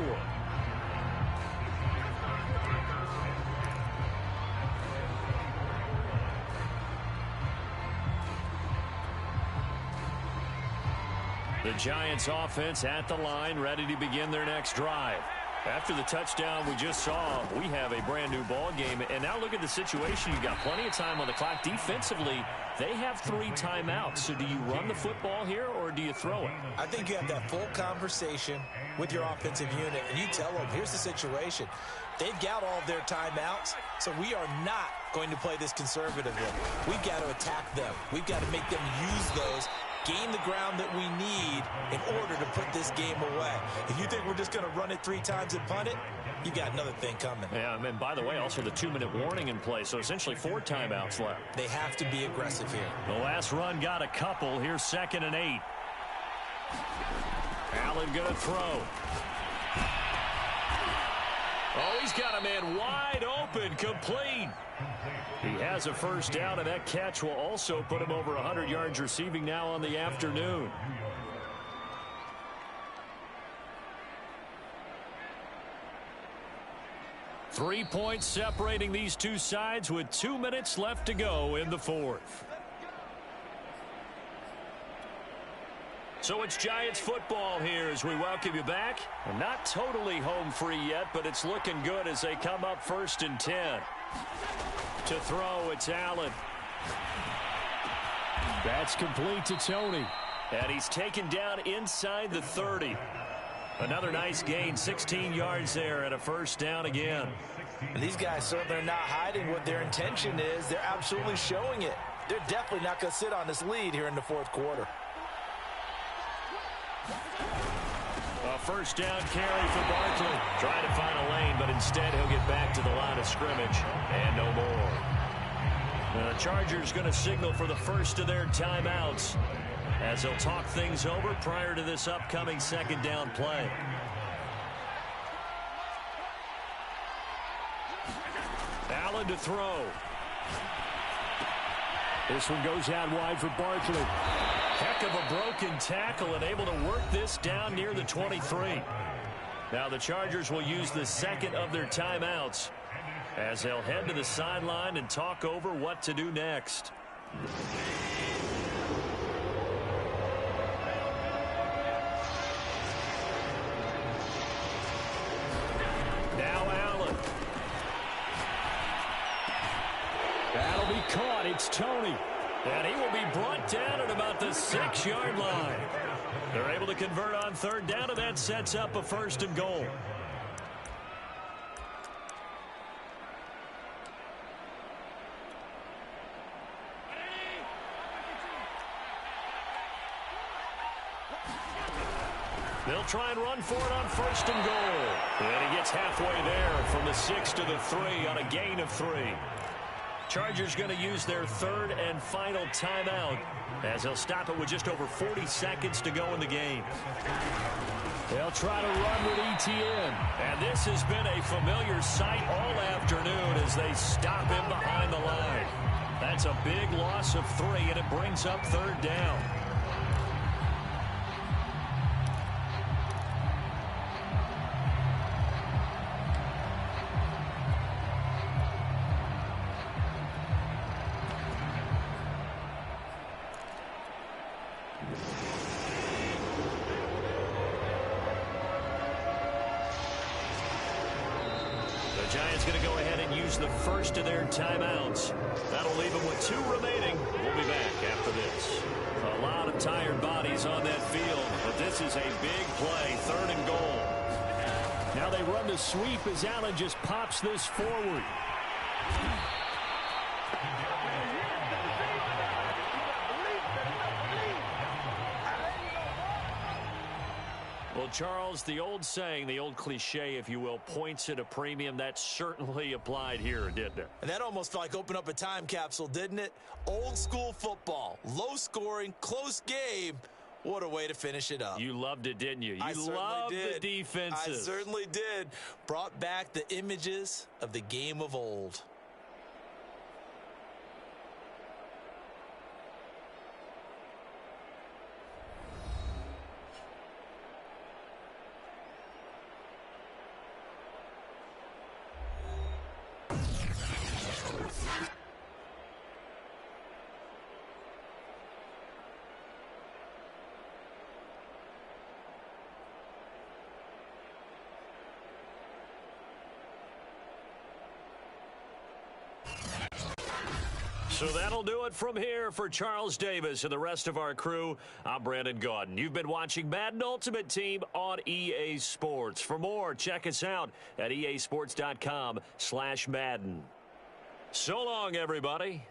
The Giants offense at the line, ready to begin their next drive. After the touchdown we just saw, we have a brand new ball game. And now look at the situation. You've got plenty of time on the clock. Defensively, they have 3 timeouts. So do you run the football here or do you throw it? I think you have that full conversation with your offensive unit, and you tell them, here's the situation. They've got all of their timeouts, so we are not going to play this conservatively. We've got to attack them. We've got to make them use those, gain the ground that we need in order to put this game away. If you think we're just going to run it 3 times and punt it, you got another thing coming. Yeah, and by the way, also the 2-minute warning in play, so essentially 4 timeouts left. They have to be aggressive here. The last run got a couple. Here's 2nd and 8. Allen gonna throw. Oh, he's got a man wide open, complete. He has a first down, and that catch will also put him over 100 yards receiving now on the afternoon. 3 points separating these two sides with 2 minutes left to go in the fourth. So it's Giants football here as we welcome you back. Not totally home free yet, but it's looking good as they come up 1st and 10. To throw, it's Allen. That's complete to Tony. And he's taken down inside the 30. Another nice gain, 16 yards there and a first down again. And these guys certainly are not hiding what their intention is. They're absolutely showing it. They're definitely not going to sit on this lead here in the fourth quarter. A first down carry for Barkley. Trying to find a lane, but instead he'll get back to the line of scrimmage. And no more. The Chargers going to signal for the first of their timeouts as they'll talk things over prior to this upcoming second down play. Allen to throw. This one goes out wide for Barkley. Heck of a broken tackle and able to work this down near the 23. Now the Chargers will use the second of their timeouts as they'll head to the sideline and talk over what to do next. Now Allen. That'll be caught. It's Tony. And he will be brought down at about the 6-yard line. They're able to convert on third down, and that sets up a 1st and goal. They'll try and run for it on 1st and goal. And he gets halfway there from the 6 to the 3 on a gain of 3. Chargers going to use their third and final timeout as they'll stop it with just over 40 seconds to go in the game. They'll try to run with ETN. And this has been a familiar sight all afternoon as they stop him behind the line. That's a big loss of 3, and it brings up third down. Giants going to go ahead and use the first of their timeouts. That'll leave them with 2 remaining. We'll be back after this. A lot of tired bodies on that field, but this is a big play, 3rd and goal. Now they run the sweep as Allen just pops this forward. Well, Charles, the old saying, the old cliche, if you will, points at a premium, that certainly applied here, didn't it? And that almost felt like open up a time capsule, didn't it? Old school football, low scoring, close game. What a way to finish it up. You loved it, didn't you? You loved the defenses. I certainly did. Brought back the images of the game of old. So that'll do it from here for Charles Davis and the rest of our crew. I'm Brandon Gaudin. You've been watching Madden Ultimate Team on EA Sports. For more, check us out at easports.com/Madden. So long, everybody.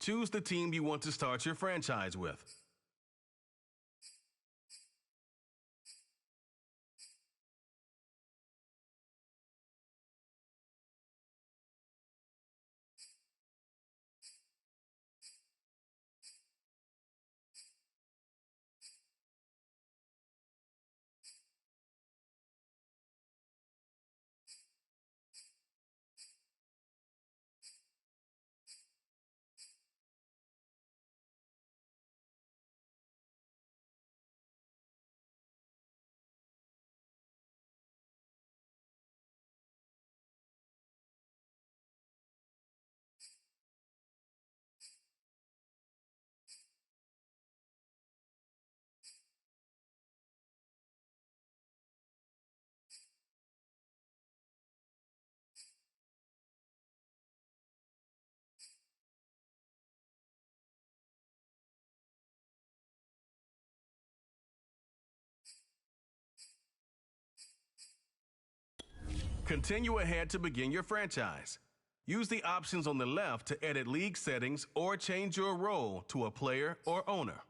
Choose the team you want to start your franchise with. Continue ahead to begin your franchise. Use the options on the left to edit league settings or change your role to a player or owner.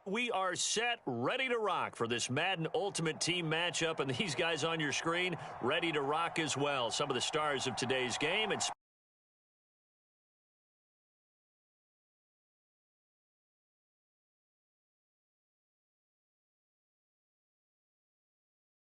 We are set, ready to rock for this Madden Ultimate Team matchup, and these guys on your screen ready to rock as well. Some of the stars of today's game.